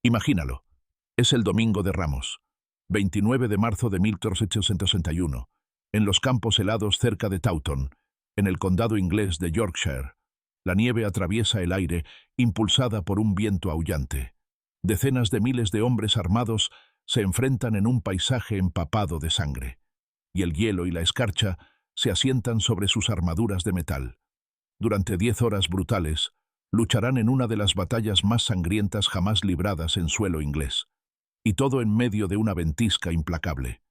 Imagínalo. Es el Domingo de Ramos, 29 de marzo de 1861, en los campos helados cerca de Taunton, en el condado inglés de Yorkshire. La nieve atraviesa el aire, impulsada por un viento aullante. Decenas de miles de hombres armados se enfrentan en un paisaje empapado de sangre, y el hielo y la escarcha se asientan sobre sus armaduras de metal. Durante 10 horas brutales, lucharán en una de las batallas más sangrientas jamás libradas en suelo inglés. Y todo en medio de una ventisca implacable.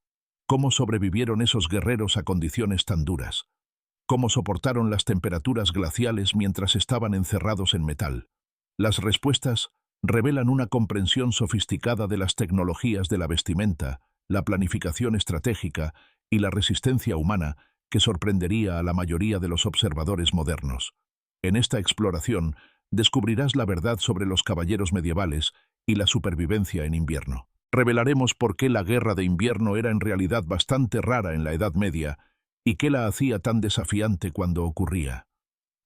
¿Cómo sobrevivieron esos guerreros a condiciones tan duras? ¿Cómo soportaron las temperaturas glaciales mientras estaban encerrados en metal? Las respuestas revelan una comprensión sofisticada de las tecnologías de la vestimenta, la planificación estratégica y la resistencia humana que sorprendería a la mayoría de los observadores modernos. En esta exploración descubrirás la verdad sobre los caballeros medievales y la supervivencia en invierno. Revelaremos por qué la guerra de invierno era en realidad bastante rara en la Edad Media y qué la hacía tan desafiante cuando ocurría.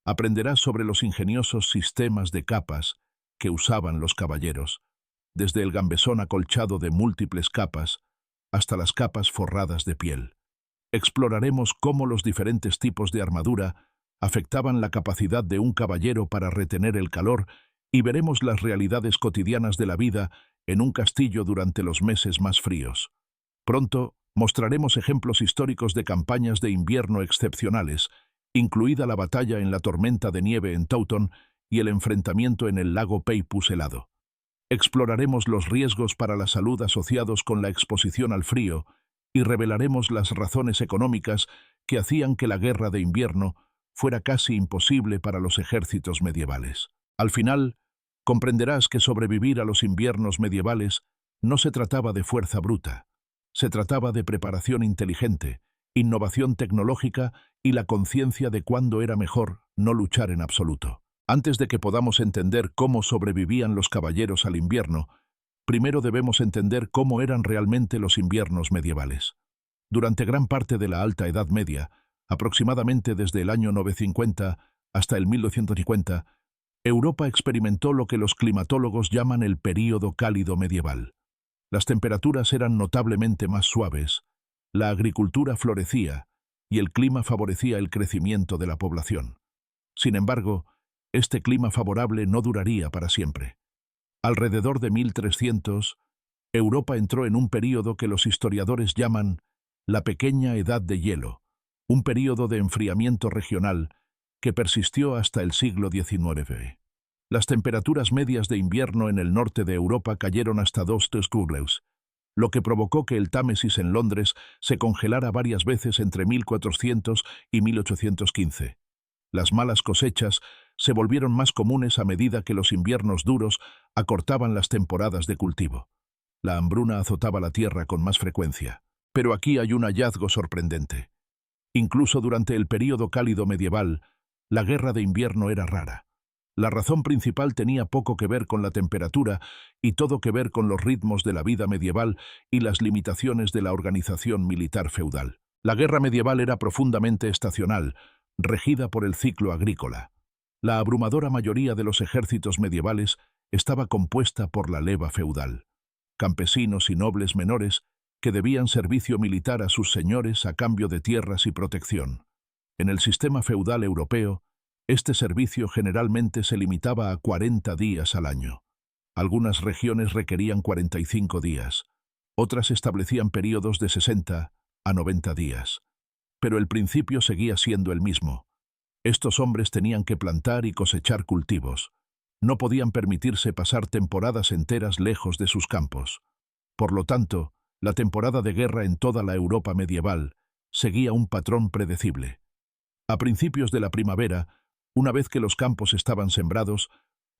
Aprenderás sobre los ingeniosos sistemas de capas que usaban los caballeros, desde el gambesón acolchado de múltiples capas hasta las capas forradas de piel. Exploraremos cómo los diferentes tipos de armadura afectaban la capacidad de un caballero para retener el calor y veremos las realidades cotidianas de la vida en un castillo durante los meses más fríos. Pronto mostraremos ejemplos históricos de campañas de invierno excepcionales, incluida la batalla en la tormenta de nieve en Taunton y el enfrentamiento en el lago Peipus helado. Exploraremos los riesgos para la salud asociados con la exposición al frío y revelaremos las razones económicas que hacían que la guerra de invierno fuera casi imposible para los ejércitos medievales. Al final, comprenderás que sobrevivir a los inviernos medievales no se trataba de fuerza bruta, se trataba de preparación inteligente, innovación tecnológica y la conciencia de cuándo era mejor no luchar en absoluto. Antes de que podamos entender cómo sobrevivían los caballeros al invierno, primero debemos entender cómo eran realmente los inviernos medievales. Durante gran parte de la Alta Edad Media, aproximadamente desde el año 950 hasta el 1250, Europa experimentó lo que los climatólogos llaman el período cálido medieval. Las temperaturas eran notablemente más suaves, la agricultura florecía y el clima favorecía el crecimiento de la población. Sin embargo, este clima favorable no duraría para siempre. Alrededor de 1300, Europa entró en un período que los historiadores llaman la Pequeña Edad de Hielo, un período de enfriamiento regional que persistió hasta el siglo XIX. Las temperaturas medias de invierno en el norte de Europa cayeron hasta 2 grados, lo que provocó que el Támesis en Londres se congelara varias veces entre 1400 y 1815. Las malas cosechas se volvieron más comunes a medida que los inviernos duros acortaban las temporadas de cultivo. La hambruna azotaba la tierra con más frecuencia. Pero aquí hay un hallazgo sorprendente. Incluso durante el período cálido medieval, la guerra de invierno era rara. La razón principal tenía poco que ver con la temperatura y todo que ver con los ritmos de la vida medieval y las limitaciones de la organización militar feudal. La guerra medieval era profundamente estacional, regida por el ciclo agrícola. La abrumadora mayoría de los ejércitos medievales estaba compuesta por la leva feudal, campesinos y nobles menores que debían servicio militar a sus señores a cambio de tierras y protección. En el sistema feudal europeo, este servicio generalmente se limitaba a 40 días al año. Algunas regiones requerían 45 días, otras establecían períodos de 60 a 90 días. Pero el principio seguía siendo el mismo. Estos hombres tenían que plantar y cosechar cultivos. No podían permitirse pasar temporadas enteras lejos de sus campos. Por lo tanto, la temporada de guerra en toda la Europa medieval seguía un patrón predecible. A principios de la primavera, una vez que los campos estaban sembrados,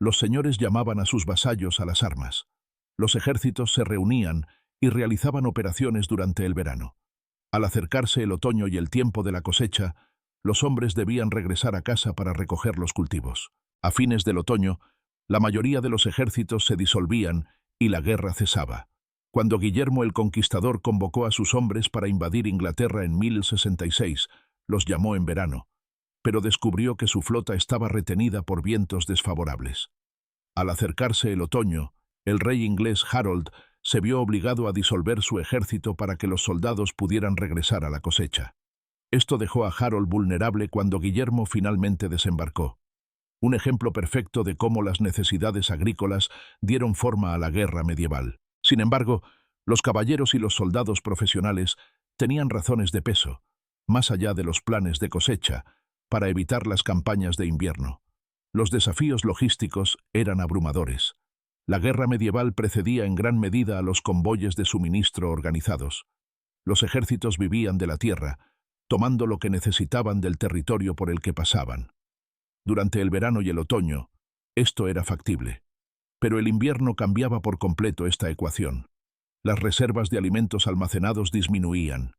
los señores llamaban a sus vasallos a las armas. Los ejércitos se reunían y realizaban operaciones durante el verano. Al acercarse el otoño y el tiempo de la cosecha, los hombres debían regresar a casa para recoger los cultivos. A fines del otoño, la mayoría de los ejércitos se disolvían y la guerra cesaba. Cuando Guillermo el Conquistador convocó a sus hombres para invadir Inglaterra en 1066, los llamó en verano, pero descubrió que su flota estaba retenida por vientos desfavorables. Al acercarse el otoño, El rey inglés Harold se vio obligado a disolver su ejército para que los soldados pudieran regresar a la cosecha. Esto dejó a Harold vulnerable cuando Guillermo finalmente desembarcó. Un ejemplo perfecto de cómo las necesidades agrícolas dieron forma a la guerra medieval. Sin embargo, los caballeros y los soldados profesionales tenían razones de peso, más allá de los planes de cosecha, para evitar las campañas de invierno. Los desafíos logísticos eran abrumadores. La guerra medieval precedía en gran medida a los convoyes de suministro organizados. Los ejércitos vivían de la tierra, tomando lo que necesitaban del territorio por el que pasaban. Durante el verano y el otoño, esto era factible. Pero el invierno cambiaba por completo esta ecuación. Las reservas de alimentos almacenados disminuían.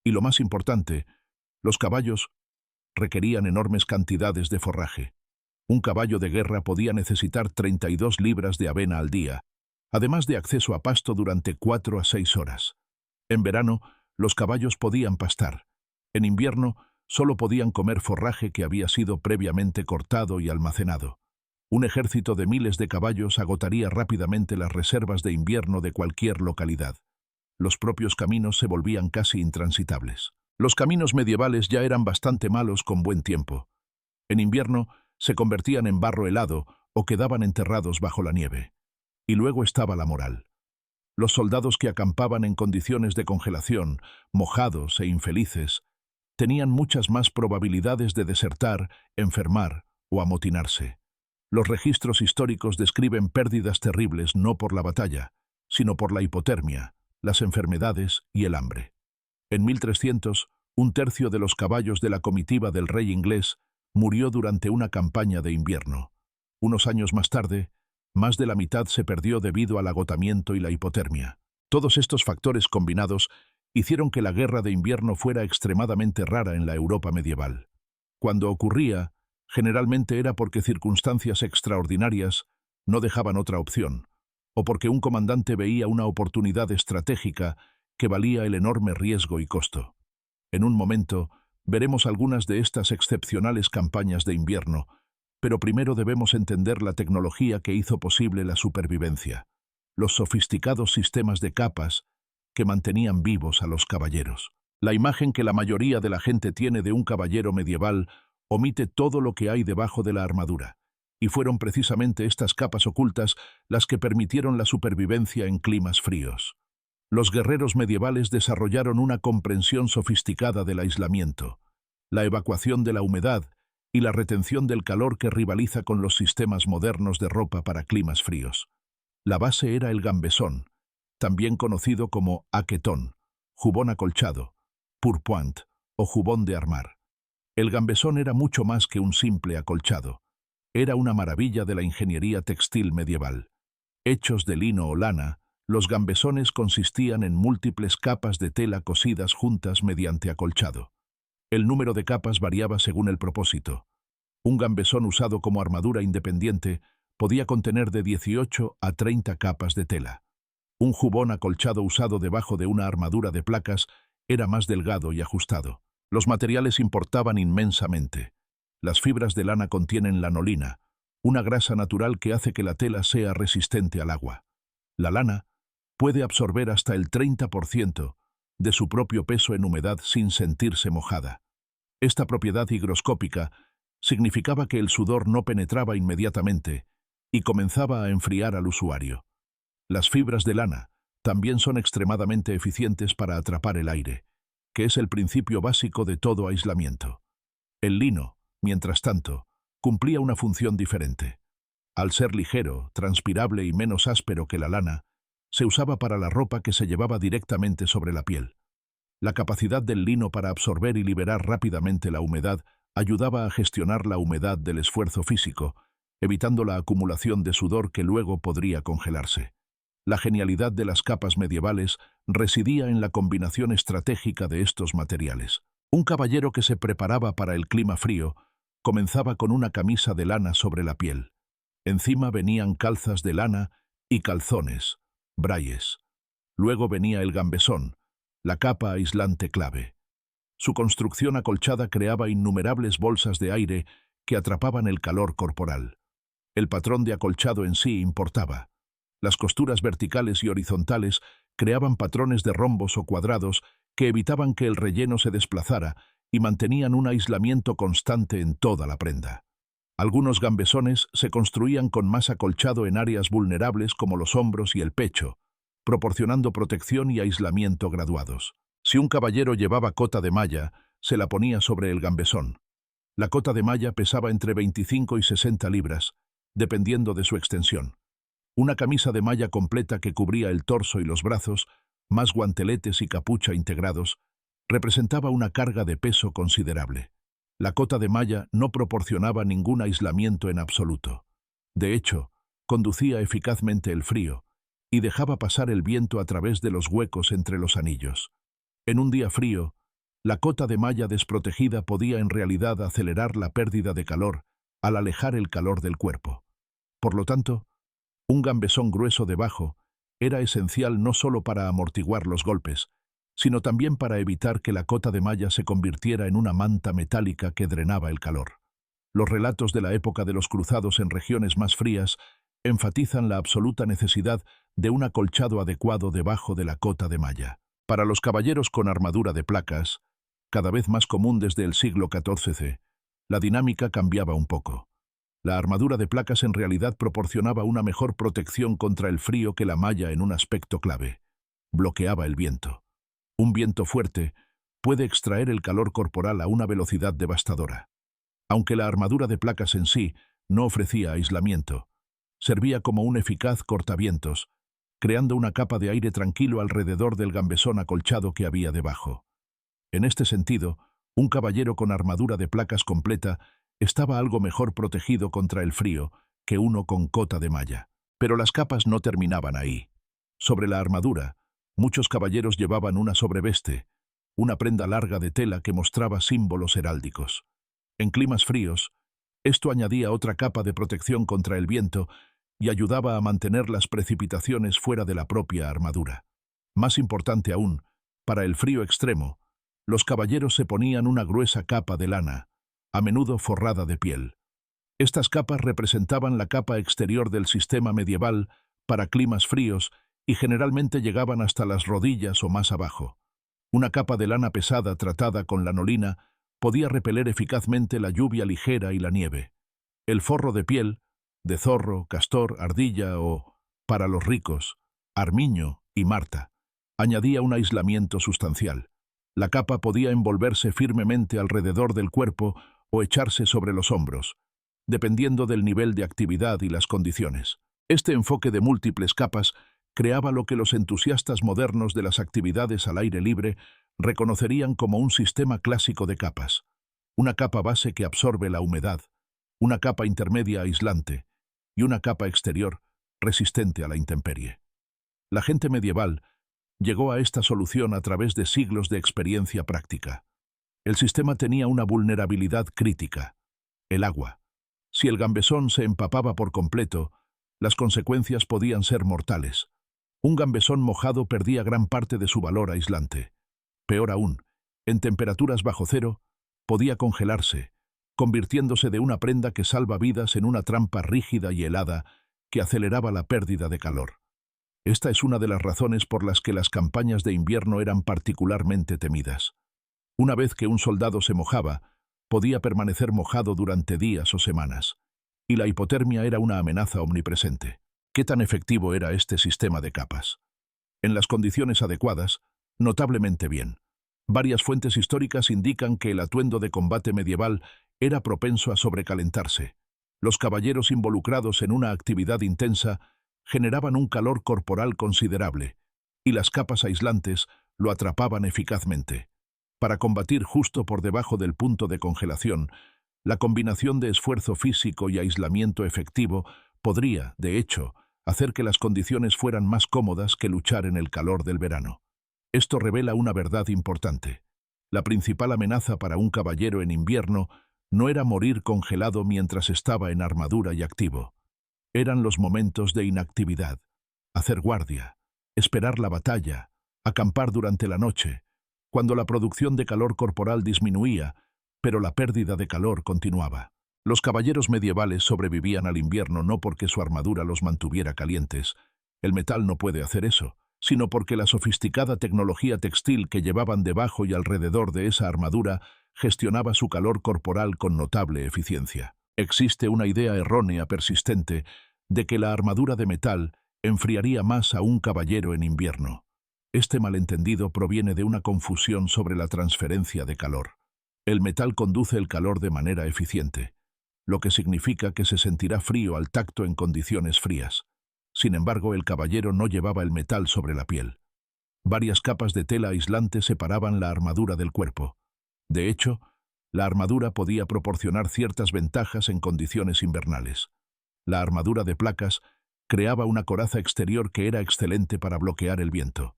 Y lo más importante, los caballos requerían enormes cantidades de forraje. Un caballo de guerra podía necesitar 32 libras de avena al día, además de acceso a pasto durante 4 a 6 horas. En verano, los caballos podían pastar. En invierno, solo podían comer forraje que había sido previamente cortado y almacenado. Un ejército de miles de caballos agotaría rápidamente las reservas de invierno de cualquier localidad. Los propios caminos se volvían casi intransitables. Los caminos medievales ya eran bastante malos con buen tiempo. En invierno, se convertían en barro helado o quedaban enterrados bajo la nieve. Y luego estaba la moral. Los soldados que acampaban en condiciones de congelación, mojados e infelices, tenían muchas más probabilidades de desertar, enfermar o amotinarse. Los registros históricos describen pérdidas terribles no por la batalla, sino por la hipotermia, las enfermedades y el hambre. En 1300, un tercio de los caballos de la comitiva del rey inglés murió durante una campaña de invierno. Unos años más tarde, más de la mitad se perdió debido al agotamiento y la hipotermia. Todos estos factores combinados hicieron que la guerra de invierno fuera extremadamente rara en la Europa medieval. Cuando ocurría, generalmente era porque circunstancias extraordinarias no dejaban otra opción, o porque un comandante veía una oportunidad estratégica que valía el enorme riesgo y costo. En un momento, veremos algunas de estas excepcionales campañas de invierno, pero primero debemos entender la tecnología que hizo posible la supervivencia, los sofisticados sistemas de capas que mantenían vivos a los caballeros. La imagen que la mayoría de la gente tiene de un caballero medieval omite todo lo que hay debajo de la armadura, y fueron precisamente estas capas ocultas las que permitieron la supervivencia en climas fríos. Los guerreros medievales desarrollaron una comprensión sofisticada del aislamiento, la evacuación de la humedad y la retención del calor que rivaliza con los sistemas modernos de ropa para climas fríos. La base era el gambesón, también conocido como aquetón, jubón acolchado, pourpoint o jubón de armar. El gambesón era mucho más que un simple acolchado. Era una maravilla de la ingeniería textil medieval. Hechos de lino o lana, los gambesones consistían en múltiples capas de tela cosidas juntas mediante acolchado. El número de capas variaba según el propósito. Un gambesón usado como armadura independiente podía contener de 18 a 30 capas de tela. Un jubón acolchado usado debajo de una armadura de placas era más delgado y ajustado. Los materiales importaban inmensamente. Las fibras de lana contienen lanolina, una grasa natural que hace que la tela sea resistente al agua. La lana puede absorber hasta el 30% de su propio peso en humedad sin sentirse mojada. Esta propiedad higroscópica significaba que el sudor no penetraba inmediatamente y comenzaba a enfriar al usuario. Las fibras de lana también son extremadamente eficientes para atrapar el aire, que es el principio básico de todo aislamiento. El lino, mientras tanto, cumplía una función diferente. Al ser ligero, transpirable y menos áspero que la lana, se usaba para la ropa que se llevaba directamente sobre la piel. La capacidad del lino para absorber y liberar rápidamente la humedad ayudaba a gestionar la humedad del esfuerzo físico, evitando la acumulación de sudor que luego podría congelarse. La genialidad de las capas medievales residía en la combinación estratégica de estos materiales. Un caballero que se preparaba para el clima frío comenzaba con una camisa de lana sobre la piel. Encima venían calzas de lana y calzones, brayes. Luego venía el gambesón, la capa aislante clave. Su construcción acolchada creaba innumerables bolsas de aire que atrapaban el calor corporal. El patrón de acolchado en sí importaba. Las costuras verticales y horizontales creaban patrones de rombos o cuadrados que evitaban que el relleno se desplazara y mantenían un aislamiento constante en toda la prenda. Algunos gambesones se construían con más acolchado en áreas vulnerables como los hombros y el pecho, proporcionando protección y aislamiento graduados. Si un caballero llevaba cota de malla, se la ponía sobre el gambesón. La cota de malla pesaba entre 25 y 60 libras, dependiendo de su extensión. Una camisa de malla completa que cubría el torso y los brazos, más guanteletes y capucha integrados, representaba una carga de peso considerable. La cota de malla no proporcionaba ningún aislamiento en absoluto. De hecho, conducía eficazmente el frío y dejaba pasar el viento a través de los huecos entre los anillos. En un día frío, la cota de malla desprotegida podía en realidad acelerar la pérdida de calor al alejar el calor del cuerpo. Por lo tanto, un gambesón grueso debajo era esencial no solo para amortiguar los golpes, sino también para evitar que la cota de malla se convirtiera en una manta metálica que drenaba el calor. Los relatos de la época de los cruzados en regiones más frías enfatizan la absoluta necesidad de un acolchado adecuado debajo de la cota de malla. Para los caballeros con armadura de placas, cada vez más común desde el siglo XIV, la dinámica cambiaba un poco. La armadura de placas en realidad proporcionaba una mejor protección contra el frío que la malla en un aspecto clave. Bloqueaba el viento. Un viento fuerte puede extraer el calor corporal a una velocidad devastadora. Aunque la armadura de placas en sí no ofrecía aislamiento, servía como un eficaz cortavientos, creando una capa de aire tranquilo alrededor del gambesón acolchado que había debajo. En este sentido, un caballero con armadura de placas completa estaba algo mejor protegido contra el frío que uno con cota de malla. Pero las capas no terminaban ahí. Sobre la armadura, muchos caballeros llevaban una sobreveste, una prenda larga de tela que mostraba símbolos heráldicos. En climas fríos, esto añadía otra capa de protección contra el viento y ayudaba a mantener las precipitaciones fuera de la propia armadura. Más importante aún, para el frío extremo, los caballeros se ponían una gruesa capa de lana, a menudo forrada de piel. Estas capas representaban la capa exterior del sistema medieval para climas fríos y generalmente llegaban hasta las rodillas o más abajo. Una capa de lana pesada tratada con lanolina podía repeler eficazmente la lluvia ligera y la nieve. El forro de piel, de zorro, castor, ardilla o, para los ricos, armiño y marta, añadía un aislamiento sustancial. La capa podía envolverse firmemente alrededor del cuerpo o echarse sobre los hombros, dependiendo del nivel de actividad y las condiciones. Este enfoque de múltiples capas creaba lo que los entusiastas modernos de las actividades al aire libre reconocerían como un sistema clásico de capas. Una capa base que absorbe la humedad, una capa intermedia aislante y una capa exterior resistente a la intemperie. La gente medieval llegó a esta solución a través de siglos de experiencia práctica. El sistema tenía una vulnerabilidad crítica: el agua. Si el gambesón se empapaba por completo, las consecuencias podían ser mortales. Un gambesón mojado perdía gran parte de su valor aislante. Peor aún, en temperaturas bajo cero, podía congelarse, convirtiéndose de una prenda que salva vidas en una trampa rígida y helada que aceleraba la pérdida de calor. Esta es una de las razones por las que las campañas de invierno eran particularmente temidas. Una vez que un soldado se mojaba, podía permanecer mojado durante días o semanas, y la hipotermia era una amenaza omnipresente. ¿Qué tan efectivo era este sistema de capas? En las condiciones adecuadas, notablemente bien. Varias fuentes históricas indican que el atuendo de combate medieval era propenso a sobrecalentarse. Los caballeros involucrados en una actividad intensa generaban un calor corporal considerable, y las capas aislantes lo atrapaban eficazmente. Para combatir justo por debajo del punto de congelación, la combinación de esfuerzo físico y aislamiento efectivo podría, de hecho, hacer que las condiciones fueran más cómodas que luchar en el calor del verano. Esto revela una verdad importante. La principal amenaza para un caballero en invierno no era morir congelado mientras estaba en armadura y activo. Eran los momentos de inactividad, hacer guardia, esperar la batalla, acampar durante la noche, cuando la producción de calor corporal disminuía, pero la pérdida de calor continuaba. Los caballeros medievales sobrevivían al invierno no porque su armadura los mantuviera calientes, El metal no puede hacer eso, sino porque la sofisticada tecnología textil que llevaban debajo y alrededor de esa armadura gestionaba su calor corporal con notable eficiencia. Existe una idea errónea persistente de que la armadura de metal enfriaría más a un caballero en invierno. Este malentendido proviene de una confusión sobre la transferencia de calor. El metal conduce el calor de manera eficiente, lo que significa que se sentirá frío al tacto en condiciones frías. Sin embargo, el caballero no llevaba el metal sobre la piel. Varias capas de tela aislante separaban la armadura del cuerpo. De hecho, la armadura podía proporcionar ciertas ventajas en condiciones invernales. La armadura de placas creaba una coraza exterior que era excelente para bloquear el viento.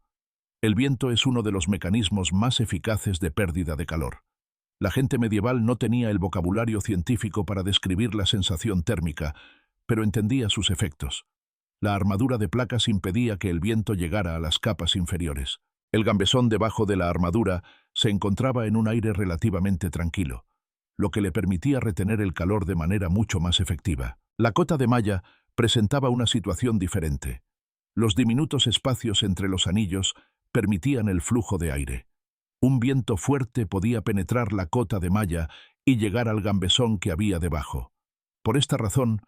El viento es uno de los mecanismos más eficaces de pérdida de calor. La gente medieval no tenía el vocabulario científico para describir la sensación térmica, pero entendía sus efectos. La armadura de placas impedía que el viento llegara a las capas inferiores. El gambesón debajo de la armadura se encontraba en un aire relativamente tranquilo, lo que le permitía retener el calor de manera mucho más efectiva. La cota de malla presentaba una situación diferente. Los diminutos espacios entre los anillos permitían el flujo de aire. Un viento fuerte podía penetrar la cota de malla y llegar al gambesón que había debajo. Por esta razón,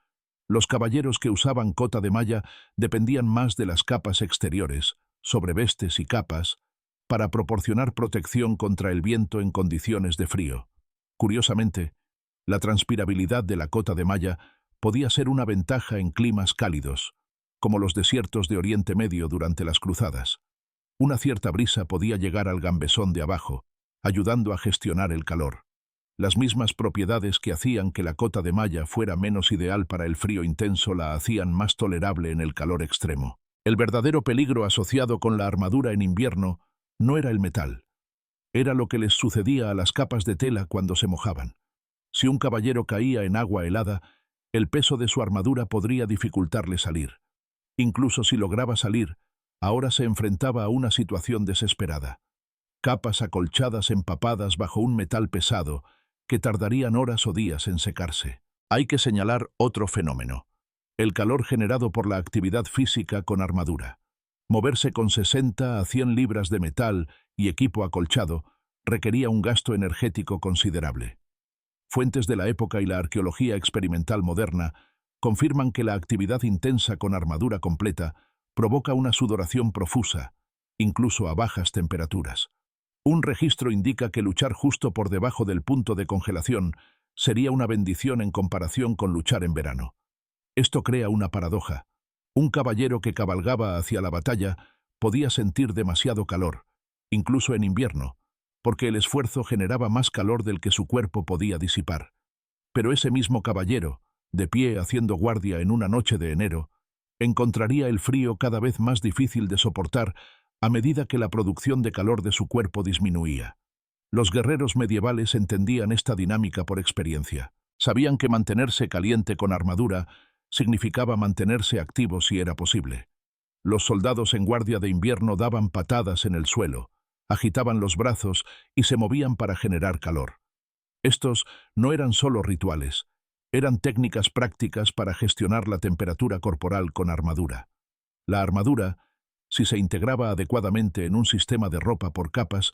los caballeros que usaban cota de malla dependían más de las capas exteriores, sobrevestes y capas, para proporcionar protección contra el viento en condiciones de frío. Curiosamente, la transpirabilidad de la cota de malla podía ser una ventaja en climas cálidos, como los desiertos de Oriente Medio durante las cruzadas. Una cierta brisa podía llegar al gambesón de abajo, ayudando a gestionar el calor. Las mismas propiedades que hacían que la cota de malla fuera menos ideal para el frío intenso la hacían más tolerable en el calor extremo. El verdadero peligro asociado con la armadura en invierno no era el metal. Era lo que les sucedía a las capas de tela cuando se mojaban. Si un caballero caía en agua helada, el peso de su armadura podría dificultarle salir. Incluso si lograba salir, ahora se enfrentaba a una situación desesperada. Capas acolchadas empapadas bajo un metal pesado que tardarían horas o días en secarse. Hay que señalar otro fenómeno: el calor generado por la actividad física con armadura. Moverse con 60 a 100 libras de metal y equipo acolchado requería un gasto energético considerable. Fuentes de la época y la arqueología experimental moderna confirman que la actividad intensa con armadura completa provoca una sudoración profusa, incluso a bajas temperaturas. Un registro indica que luchar justo por debajo del punto de congelación sería una bendición en comparación con luchar en verano. Esto crea una paradoja. Un caballero que cabalgaba hacia la batalla podía sentir demasiado calor, incluso en invierno, porque el esfuerzo generaba más calor del que su cuerpo podía disipar. Pero ese mismo caballero, de pie haciendo guardia en una noche de enero, encontraría el frío cada vez más difícil de soportar a medida que la producción de calor de su cuerpo disminuía. Los guerreros medievales entendían esta dinámica por experiencia. Sabían que mantenerse caliente con armadura significaba mantenerse activo si era posible. Los soldados en guardia de invierno daban patadas en el suelo, agitaban los brazos y se movían para generar calor. Estos no eran solo rituales, eran técnicas prácticas para gestionar la temperatura corporal con armadura. La armadura, si se integraba adecuadamente en un sistema de ropa por capas,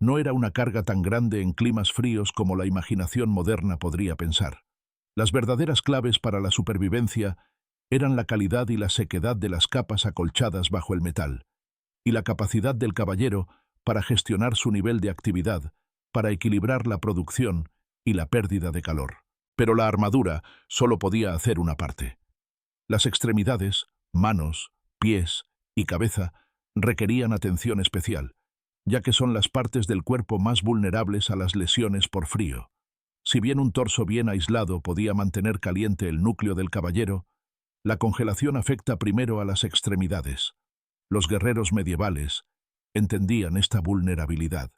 no era una carga tan grande en climas fríos como la imaginación moderna podría pensar. Las verdaderas claves para la supervivencia eran la calidad y la sequedad de las capas acolchadas bajo el metal, y la capacidad del caballero para gestionar su nivel de actividad, para equilibrar la producción y la pérdida de calor. Pero la armadura solo podía hacer una parte. Las extremidades, manos, pies y cabeza requerían atención especial, ya que son las partes del cuerpo más vulnerables a las lesiones por frío. Si bien un torso bien aislado podía mantener caliente el núcleo del caballero, la congelación afecta primero a las extremidades. Los guerreros medievales entendían esta vulnerabilidad.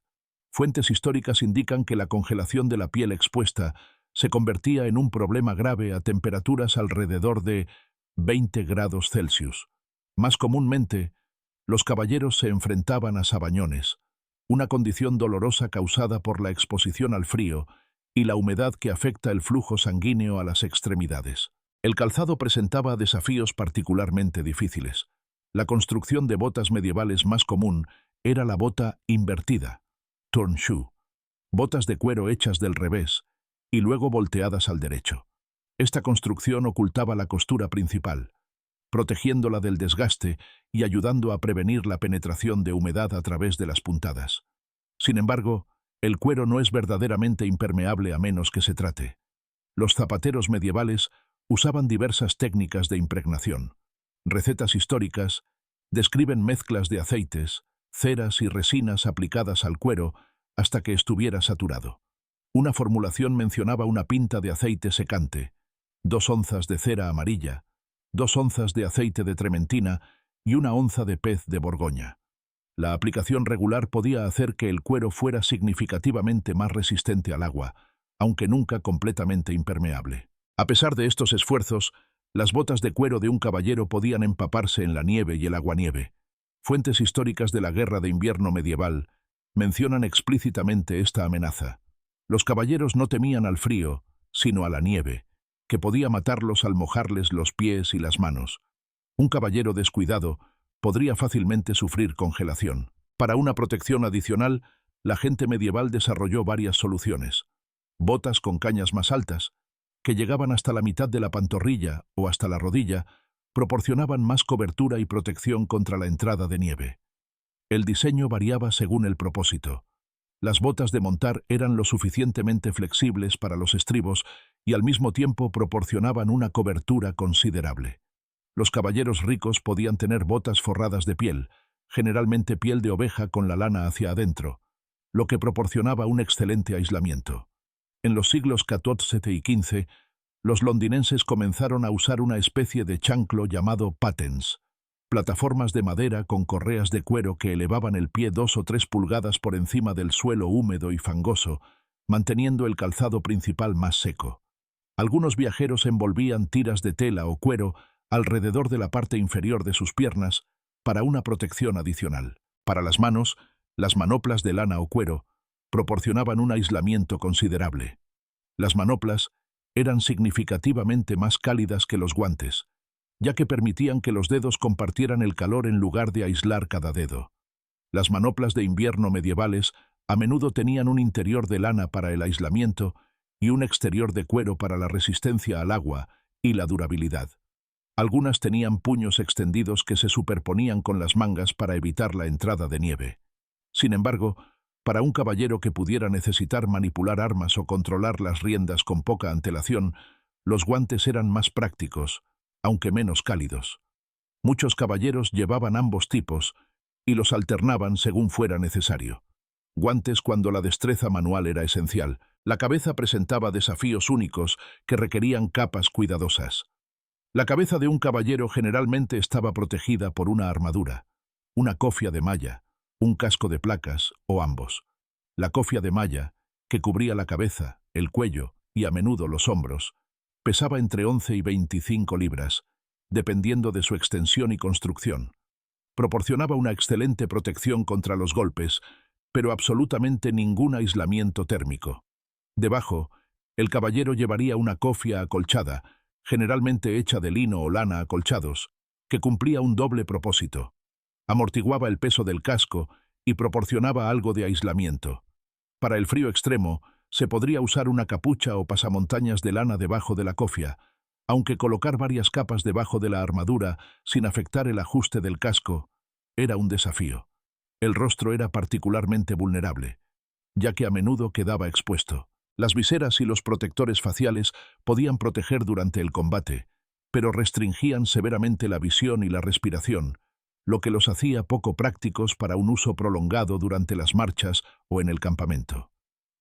Fuentes históricas indican que la congelación de la piel expuesta se convertía en un problema grave a temperaturas alrededor de 20 grados Celsius. Más comúnmente, los caballeros se enfrentaban a sabañones, una condición dolorosa causada por la exposición al frío y la humedad que afecta el flujo sanguíneo a las extremidades. El calzado presentaba desafíos particularmente difíciles. La construcción de botas medievales más común era la bota invertida, turn shoe, botas de cuero hechas del revés y luego volteadas al derecho. Esta construcción ocultaba la costura principal, protegiéndola del desgaste y ayudando a prevenir la penetración de humedad a través de las puntadas. Sin embargo, el cuero no es verdaderamente impermeable a menos que se trate. Los zapateros medievales usaban diversas técnicas de impregnación. Recetas históricas describen mezclas de aceites, ceras y resinas aplicadas al cuero hasta que estuviera saturado. Una formulación mencionaba una pinta de aceite secante, 2 onzas de cera amarilla, 2 onzas de aceite de trementina y 1 onza de pez de Borgoña. La aplicación regular podía hacer que el cuero fuera significativamente más resistente al agua, aunque nunca completamente impermeable. A pesar de estos esfuerzos, las botas de cuero de un caballero podían empaparse en la nieve y el aguanieve. Fuentes históricas de la Guerra de Invierno medieval mencionan explícitamente esta amenaza. Los caballeros no temían al frío, sino a la nieve, que podía matarlos al mojarles los pies y las manos. Un caballero descuidado podría fácilmente sufrir congelación. Para una protección adicional, la gente medieval desarrolló varias soluciones. Botas con cañas más altas, que llegaban hasta la mitad de la pantorrilla o hasta la rodilla, proporcionaban más cobertura y protección contra la entrada de nieve. El diseño variaba según el propósito. Las botas de montar eran lo suficientemente flexibles para los estribos y al mismo tiempo proporcionaban una cobertura considerable. Los caballeros ricos podían tener botas forradas de piel, generalmente piel de oveja con la lana hacia adentro, lo que proporcionaba un excelente aislamiento. En los siglos XIV y XV, los londinenses comenzaron a usar una especie de chanclo llamado pattens, plataformas de madera con correas de cuero que elevaban el pie 2 o 3 pulgadas por encima del suelo húmedo y fangoso, manteniendo el calzado principal más seco. Algunos viajeros envolvían tiras de tela o cuero alrededor de la parte inferior de sus piernas para una protección adicional. Para las manos, las manoplas de lana o cuero proporcionaban un aislamiento considerable. Las manoplas eran significativamente más cálidas que los guantes, ya que permitían que los dedos compartieran el calor en lugar de aislar cada dedo. Las manoplas de invierno medievales a menudo tenían un interior de lana para el aislamiento y un exterior de cuero para la resistencia al agua y la durabilidad. Algunas tenían puños extendidos que se superponían con las mangas para evitar la entrada de nieve. Sin embargo, para un caballero que pudiera necesitar manipular armas o controlar las riendas con poca antelación, los guantes eran más prácticos, aunque menos cálidos. Muchos caballeros llevaban ambos tipos y los alternaban según fuera necesario. Guantes cuando la destreza manual era esencial. La cabeza presentaba desafíos únicos que requerían capas cuidadosas. La cabeza de un caballero generalmente estaba protegida por una armadura, una cofia de malla, un casco de placas o ambos. La cofia de malla, que cubría la cabeza, el cuello y a menudo los hombros, pesaba entre 11 y 25 libras, dependiendo de su extensión y construcción. Proporcionaba una excelente protección contra los golpes, pero absolutamente ningún aislamiento térmico. Debajo, el caballero llevaría una cofia acolchada, generalmente hecha de lino o lana acolchados, que cumplía un doble propósito. Amortiguaba el peso del casco y proporcionaba algo de aislamiento. Para el frío extremo, se podría usar una capucha o pasamontañas de lana debajo de la cofia, aunque colocar varias capas debajo de la armadura sin afectar el ajuste del casco era un desafío. El rostro era particularmente vulnerable, ya que a menudo quedaba expuesto. Las viseras y los protectores faciales podían proteger durante el combate, pero restringían severamente la visión y la respiración, lo que los hacía poco prácticos para un uso prolongado durante las marchas o en el campamento.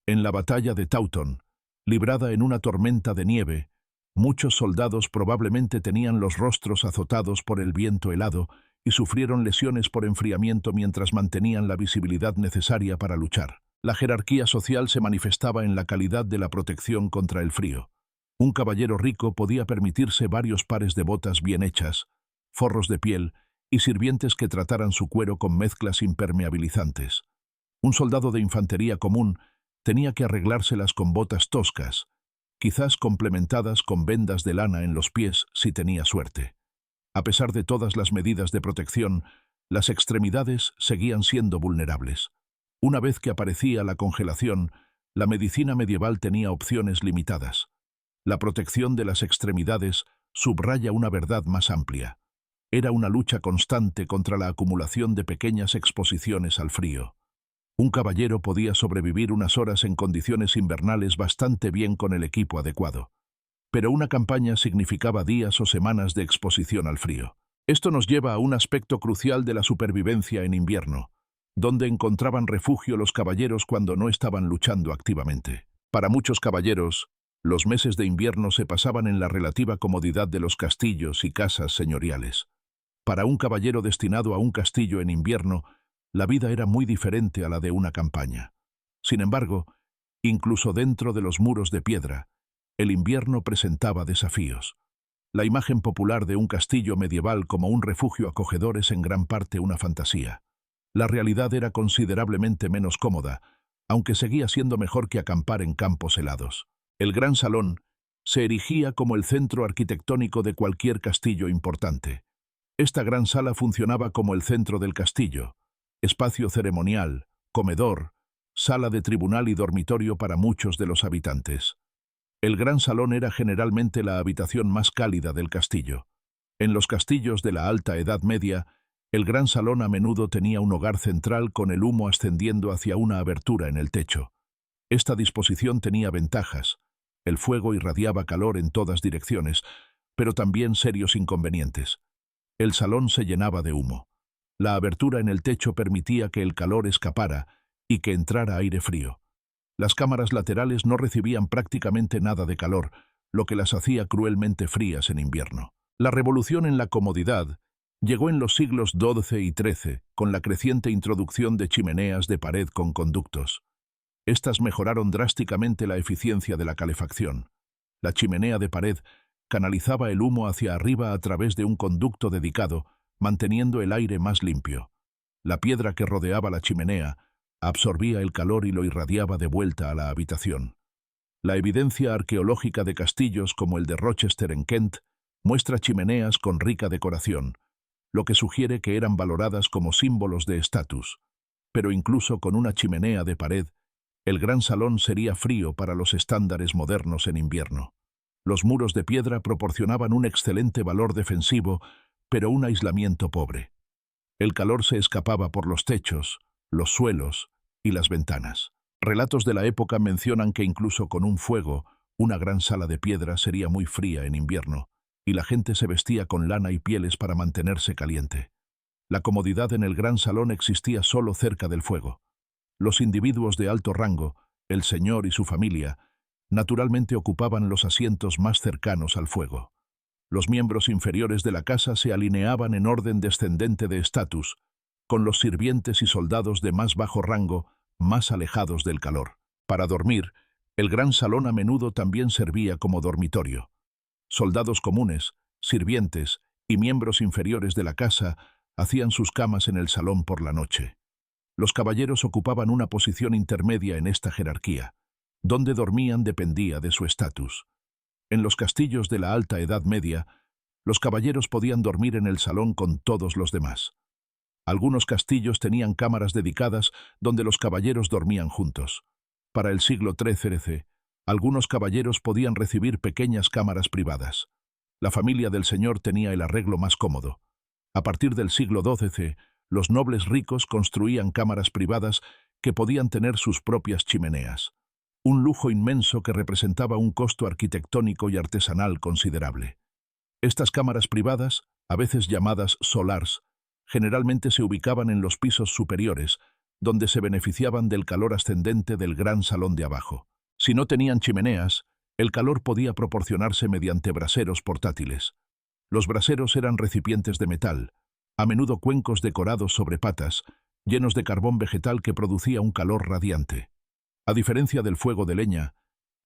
En la batalla de Tauton, librada en una tormenta de nieve, muchos soldados probablemente tenían los rostros azotados por el viento helado y sufrieron lesiones por enfriamiento mientras mantenían la visibilidad necesaria para luchar. La jerarquía social se manifestaba en la calidad de la protección contra el frío. Un caballero rico podía permitirse varios pares de botas bien hechas, forros de piel y sirvientes que trataran su cuero con mezclas impermeabilizantes. Un soldado de infantería común tenía que arreglárselas con botas toscas, quizás complementadas con vendas de lana en los pies si tenía suerte. A pesar de todas las medidas de protección, las extremidades seguían siendo vulnerables. Una vez que aparecía la congelación, la medicina medieval tenía opciones limitadas. La protección de las extremidades subraya una verdad más amplia. Era una lucha constante contra la acumulación de pequeñas exposiciones al frío. Un caballero podía sobrevivir unas horas en condiciones invernales bastante bien con el equipo adecuado. Pero una campaña significaba días o semanas de exposición al frío. Esto nos lleva a un aspecto crucial de la supervivencia en invierno, donde encontraban refugio los caballeros cuando no estaban luchando activamente. Para muchos caballeros, los meses de invierno se pasaban en la relativa comodidad de los castillos y casas señoriales. Para un caballero destinado a un castillo en invierno, la vida era muy diferente a la de una campaña. Sin embargo, incluso dentro de los muros de piedra, el invierno presentaba desafíos. La imagen popular de un castillo medieval como un refugio acogedor es en gran parte una fantasía. La realidad era considerablemente menos cómoda, aunque seguía siendo mejor que acampar en campos helados. El gran salón se erigía como el centro arquitectónico de cualquier castillo importante. Esta gran sala funcionaba como el centro del castillo, espacio ceremonial, comedor, sala de tribunal y dormitorio para muchos de los habitantes. El gran salón era generalmente la habitación más cálida del castillo. En los castillos de la Alta Edad Media, el gran salón a menudo tenía un hogar central con el humo ascendiendo hacia una abertura en el techo. Esta disposición tenía ventajas. El fuego irradiaba calor en todas direcciones, pero también serios inconvenientes. El salón se llenaba de humo. La abertura en el techo permitía que el calor escapara y que entrara aire frío. Las cámaras laterales no recibían prácticamente nada de calor, lo que las hacía cruelmente frías en invierno. La revolución en la comodidad llegó en los siglos XII y XIII, con la creciente introducción de chimeneas de pared con conductos. Estas mejoraron drásticamente la eficiencia de la calefacción. La chimenea de pared canalizaba el humo hacia arriba a través de un conducto dedicado, manteniendo el aire más limpio. La piedra que rodeaba la chimenea absorbía el calor y lo irradiaba de vuelta a la habitación. La evidencia arqueológica de castillos como el de Rochester en Kent muestra chimeneas con rica decoración, lo que sugiere que eran valoradas como símbolos de estatus. Pero incluso con una chimenea de pared, el gran salón sería frío para los estándares modernos en invierno. Los muros de piedra proporcionaban un excelente valor defensivo, pero un aislamiento pobre. El calor se escapaba por los techos, los suelos y las ventanas. Relatos de la época mencionan que incluso con un fuego, una gran sala de piedra sería muy fría en invierno, y la gente se vestía con lana y pieles para mantenerse caliente. La comodidad en el gran salón existía solo cerca del fuego. Los individuos de alto rango, el señor y su familia, naturalmente ocupaban los asientos más cercanos al fuego. Los miembros inferiores de la casa se alineaban en orden descendente de estatus, con los sirvientes y soldados de más bajo rango más alejados del calor. Para dormir, el gran salón a menudo también servía como dormitorio. Soldados comunes, sirvientes y miembros inferiores de la casa hacían sus camas en el salón por la noche. Los caballeros ocupaban una posición intermedia en esta jerarquía. Dónde dormían dependía de su estatus. En los castillos de la Alta Edad Media, los caballeros podían dormir en el salón con todos los demás. Algunos castillos tenían cámaras dedicadas donde los caballeros dormían juntos. Para el siglo XIII, algunos caballeros podían recibir pequeñas cámaras privadas. La familia del señor tenía el arreglo más cómodo. A partir del siglo XII, los nobles ricos construían cámaras privadas que podían tener sus propias chimeneas. Un lujo inmenso que representaba un costo arquitectónico y artesanal considerable. Estas cámaras privadas, a veces llamadas solars, generalmente se ubicaban en los pisos superiores, donde se beneficiaban del calor ascendente del gran salón de abajo. Si no tenían chimeneas, el calor podía proporcionarse mediante braseros portátiles. Los braseros eran recipientes de metal, a menudo cuencos decorados sobre patas, llenos de carbón vegetal que producía un calor radiante. A diferencia del fuego de leña,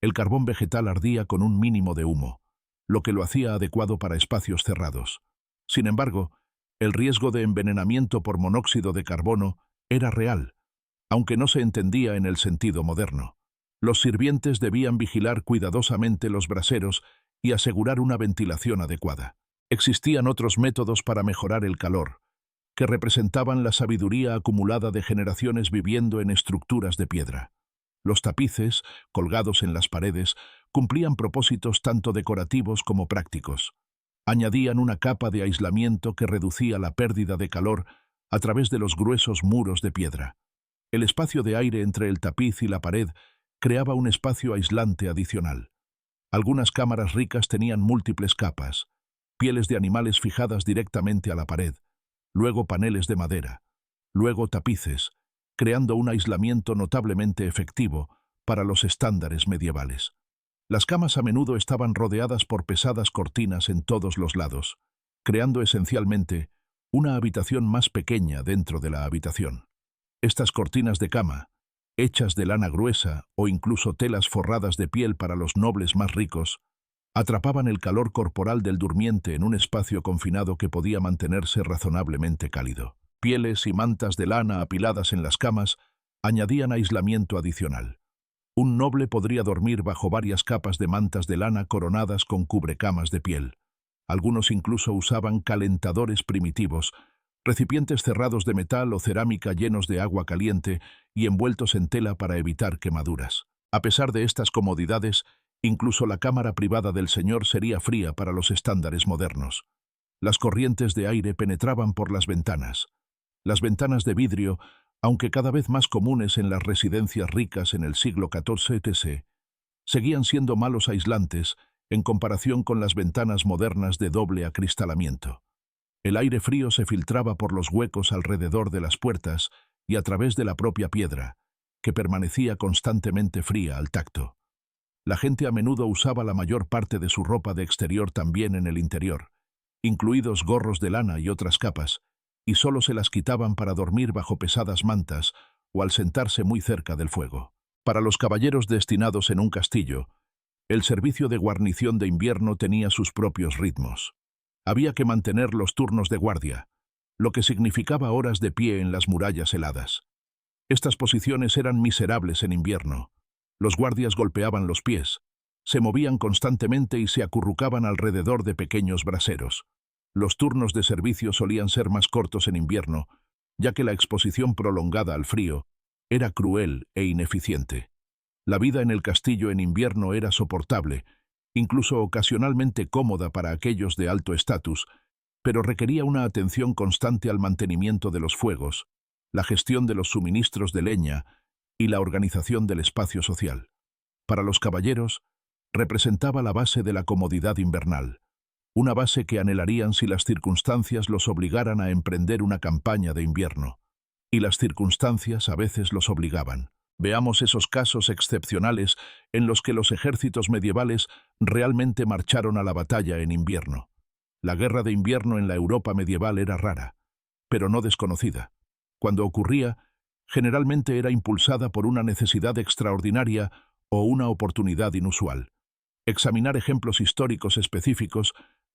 el carbón vegetal ardía con un mínimo de humo, lo que lo hacía adecuado para espacios cerrados. Sin embargo, el riesgo de envenenamiento por monóxido de carbono era real, aunque no se entendía en el sentido moderno. Los sirvientes debían vigilar cuidadosamente los braseros y asegurar una ventilación adecuada. Existían otros métodos para mejorar el calor, que representaban la sabiduría acumulada de generaciones viviendo en estructuras de piedra. Los tapices, colgados en las paredes, cumplían propósitos tanto decorativos como prácticos. Añadían una capa de aislamiento que reducía la pérdida de calor a través de los gruesos muros de piedra. El espacio de aire entre el tapiz y la pared creaba un espacio aislante adicional. Algunas cámaras ricas tenían múltiples capas, pieles de animales fijadas directamente a la pared, luego paneles de madera, luego tapices, creando un aislamiento notablemente efectivo para los estándares medievales. Las camas a menudo estaban rodeadas por pesadas cortinas en todos los lados, creando esencialmente una habitación más pequeña dentro de la habitación. Estas cortinas de cama, hechas de lana gruesa o incluso telas forradas de piel para los nobles más ricos, atrapaban el calor corporal del durmiente en un espacio confinado que podía mantenerse razonablemente cálido. Pieles y mantas de lana apiladas en las camas añadían aislamiento adicional. Un noble podría dormir bajo varias capas de mantas de lana coronadas con cubrecamas de piel. Algunos incluso usaban calentadores primitivos, recipientes cerrados de metal o cerámica llenos de agua caliente y envueltos en tela para evitar quemaduras. A pesar de estas comodidades, incluso la cámara privada del señor sería fría para los estándares modernos. Las corrientes de aire penetraban por las ventanas. Las ventanas de vidrio, aunque cada vez más comunes en las residencias ricas en el siglo XIV etc., seguían siendo malos aislantes en comparación con las ventanas modernas de doble acristalamiento. El aire frío se filtraba por los huecos alrededor de las puertas y a través de la propia piedra, que permanecía constantemente fría al tacto. La gente a menudo usaba la mayor parte de su ropa de exterior también en el interior, incluidos gorros de lana y otras capas, y solo se las quitaban para dormir bajo pesadas mantas o al sentarse muy cerca del fuego. Para los caballeros destinados en un castillo, el servicio de guarnición de invierno tenía sus propios ritmos. Había que mantener los turnos de guardia, lo que significaba horas de pie en las murallas heladas. Estas posiciones eran miserables en invierno. Los guardias golpeaban los pies, se movían constantemente y se acurrucaban alrededor de pequeños braseros. Los turnos de servicio solían ser más cortos en invierno, ya que la exposición prolongada al frío era cruel e ineficiente. La vida en el castillo en invierno era soportable, incluso ocasionalmente cómoda para aquellos de alto estatus, pero requería una atención constante al mantenimiento de los fuegos, la gestión de los suministros de leña y la organización del espacio social. Para los caballeros, representaba la base de la comodidad invernal, una base que anhelarían si las circunstancias los obligaran a emprender una campaña de invierno. Y las circunstancias a veces los obligaban. Veamos esos casos excepcionales en los que los ejércitos medievales realmente marcharon a la batalla en invierno. La guerra de invierno en la Europa medieval era rara, pero no desconocida. Cuando ocurría, generalmente era impulsada por una necesidad extraordinaria o una oportunidad inusual. Examinar ejemplos históricos específicos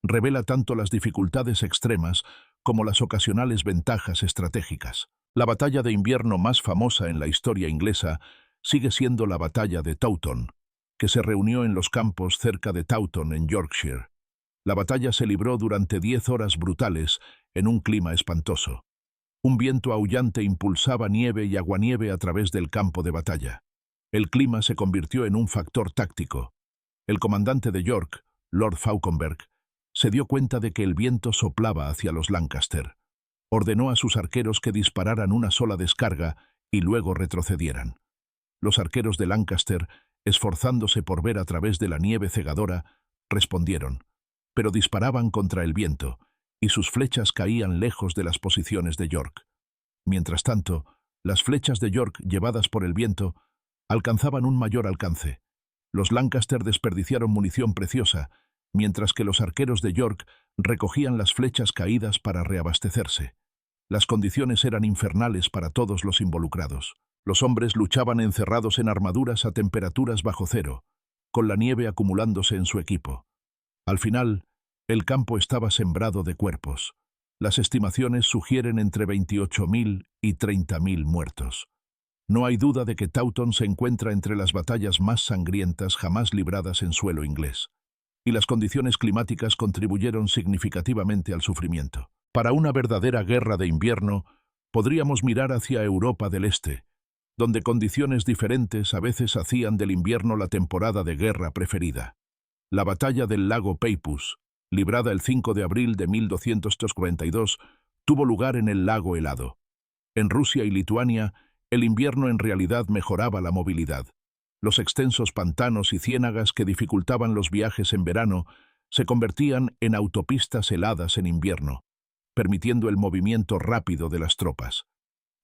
revela tanto las dificultades extremas como las ocasionales ventajas estratégicas. La batalla de invierno más famosa en la historia inglesa sigue siendo la batalla de Taunton, que se reunió en los campos cerca de Taunton, en Yorkshire. La batalla se libró durante 10 horas brutales en un clima espantoso. Un viento aullante impulsaba nieve y aguanieve a través del campo de batalla. El clima se convirtió en un factor táctico. El comandante de York, Lord Fauconberg, se dio cuenta de que el viento soplaba hacia los Lancaster. Ordenó a sus arqueros que dispararan una sola descarga y luego retrocedieran. Los arqueros de Lancaster, esforzándose por ver a través de la nieve cegadora, respondieron, pero disparaban contra el viento, y sus flechas caían lejos de las posiciones de York. Mientras tanto, las flechas de York, llevadas por el viento, alcanzaban un mayor alcance. Los Lancaster desperdiciaron munición preciosa, mientras que los arqueros de York recogían las flechas caídas para reabastecerse. Las condiciones eran infernales para todos los involucrados. Los hombres luchaban encerrados en armaduras a temperaturas bajo cero, con la nieve acumulándose en su equipo. Al final, el campo estaba sembrado de cuerpos. Las estimaciones sugieren entre 28.000 y 30.000 muertos. No hay duda de que Taunton se encuentra entre las batallas más sangrientas jamás libradas en suelo inglés. y las condiciones climáticas contribuyeron significativamente al sufrimiento. Para una verdadera guerra de invierno, podríamos mirar hacia Europa del Este, donde condiciones diferentes a veces hacían del invierno la temporada de guerra preferida. La batalla del lago Peipus, librada el 5 de abril de 1242, tuvo lugar en el lago helado. En Rusia y Lituania, el invierno en realidad mejoraba la movilidad. Los extensos pantanos y ciénagas que dificultaban los viajes en verano se convertían en autopistas heladas en invierno, permitiendo el movimiento rápido de las tropas.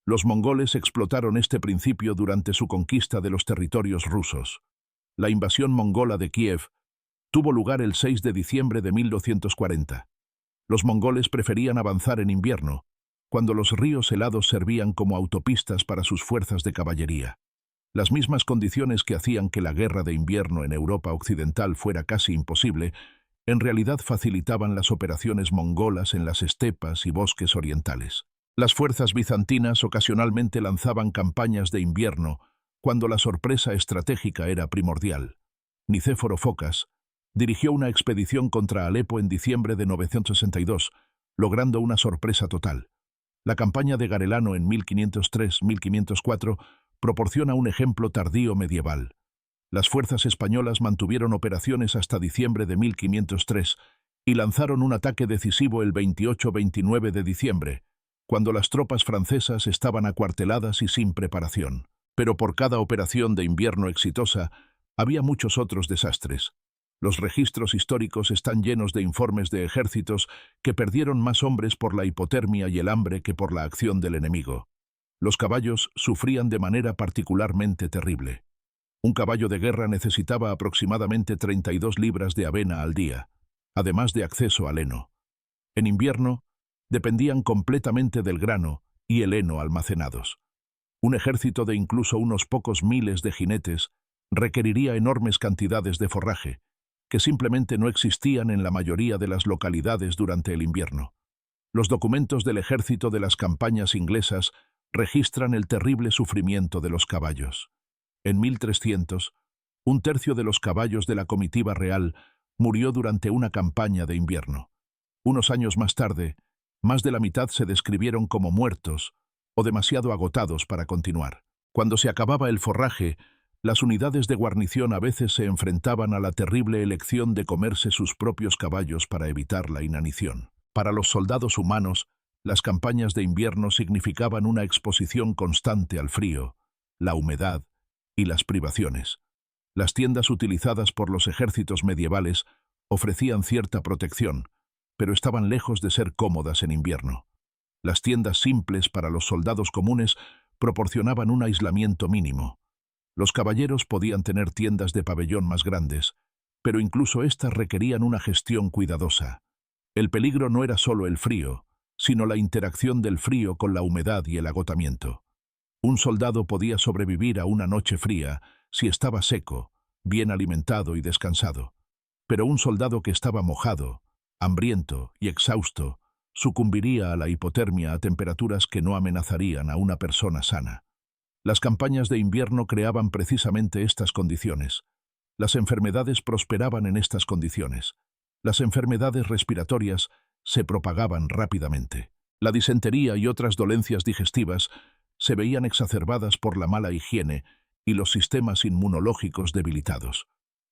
Los mongoles explotaron este principio durante su conquista de los territorios rusos. La invasión mongola de Kiev tuvo lugar el 6 de diciembre de 1240. Los mongoles preferían avanzar en invierno, cuando los ríos helados servían como autopistas para sus fuerzas de caballería. Las mismas condiciones que hacían que la guerra de invierno en Europa occidental fuera casi imposible, en realidad facilitaban las operaciones mongolas en las estepas y bosques orientales. Las fuerzas bizantinas ocasionalmente lanzaban campañas de invierno cuando la sorpresa estratégica era primordial. Nicéforo Focas dirigió una expedición contra Alepo en diciembre de 962, logrando una sorpresa total. La campaña de Garelano en 1503-1504 proporciona un ejemplo tardío medieval. Las fuerzas españolas mantuvieron operaciones hasta diciembre de 1503 y lanzaron un ataque decisivo el 28-29 de diciembre, cuando las tropas francesas estaban acuarteladas y sin preparación. Pero por cada operación de invierno exitosa, había muchos otros desastres. Los registros históricos están llenos de informes de ejércitos que perdieron más hombres por la hipotermia y el hambre que por la acción del enemigo. Los caballos sufrían de manera particularmente terrible. Un caballo de guerra necesitaba aproximadamente 32 libras de avena al día, además de acceso al heno. En invierno, dependían completamente del grano y el heno almacenados. Un ejército de incluso unos pocos miles de jinetes requeriría enormes cantidades de forraje, que simplemente no existían en la mayoría de las localidades durante el invierno. Los documentos del ejército de las campañas inglesas registran el terrible sufrimiento de los caballos. En 1300, un tercio de los caballos de la comitiva real murió durante una campaña de invierno. Unos años más tarde, más de la mitad se describieron como muertos o demasiado agotados para continuar. Cuando se acababa el forraje, las unidades de guarnición a veces se enfrentaban a la terrible elección de comerse sus propios caballos para evitar la inanición. Para los soldados humanos, las campañas de invierno significaban una exposición constante al frío, la humedad y las privaciones. Las tiendas utilizadas por los ejércitos medievales ofrecían cierta protección, pero estaban lejos de ser cómodas en invierno. Las tiendas simples para los soldados comunes proporcionaban un aislamiento mínimo. Los caballeros podían tener tiendas de pabellón más grandes, pero incluso éstas requerían una gestión cuidadosa. El peligro no era solo el frío, sino la interacción del frío con la humedad y el agotamiento. Un soldado podía sobrevivir a una noche fría si estaba seco, bien alimentado y descansado, pero un soldado que estaba mojado, hambriento y exhausto sucumbiría a la hipotermia a temperaturas que no amenazarían a una persona sana. Las campañas de invierno creaban precisamente estas condiciones. Las enfermedades prosperaban en estas condiciones. Las enfermedades respiratorias se propagaban rápidamente. La disentería y otras dolencias digestivas se veían exacerbadas por la mala higiene y los sistemas inmunológicos debilitados.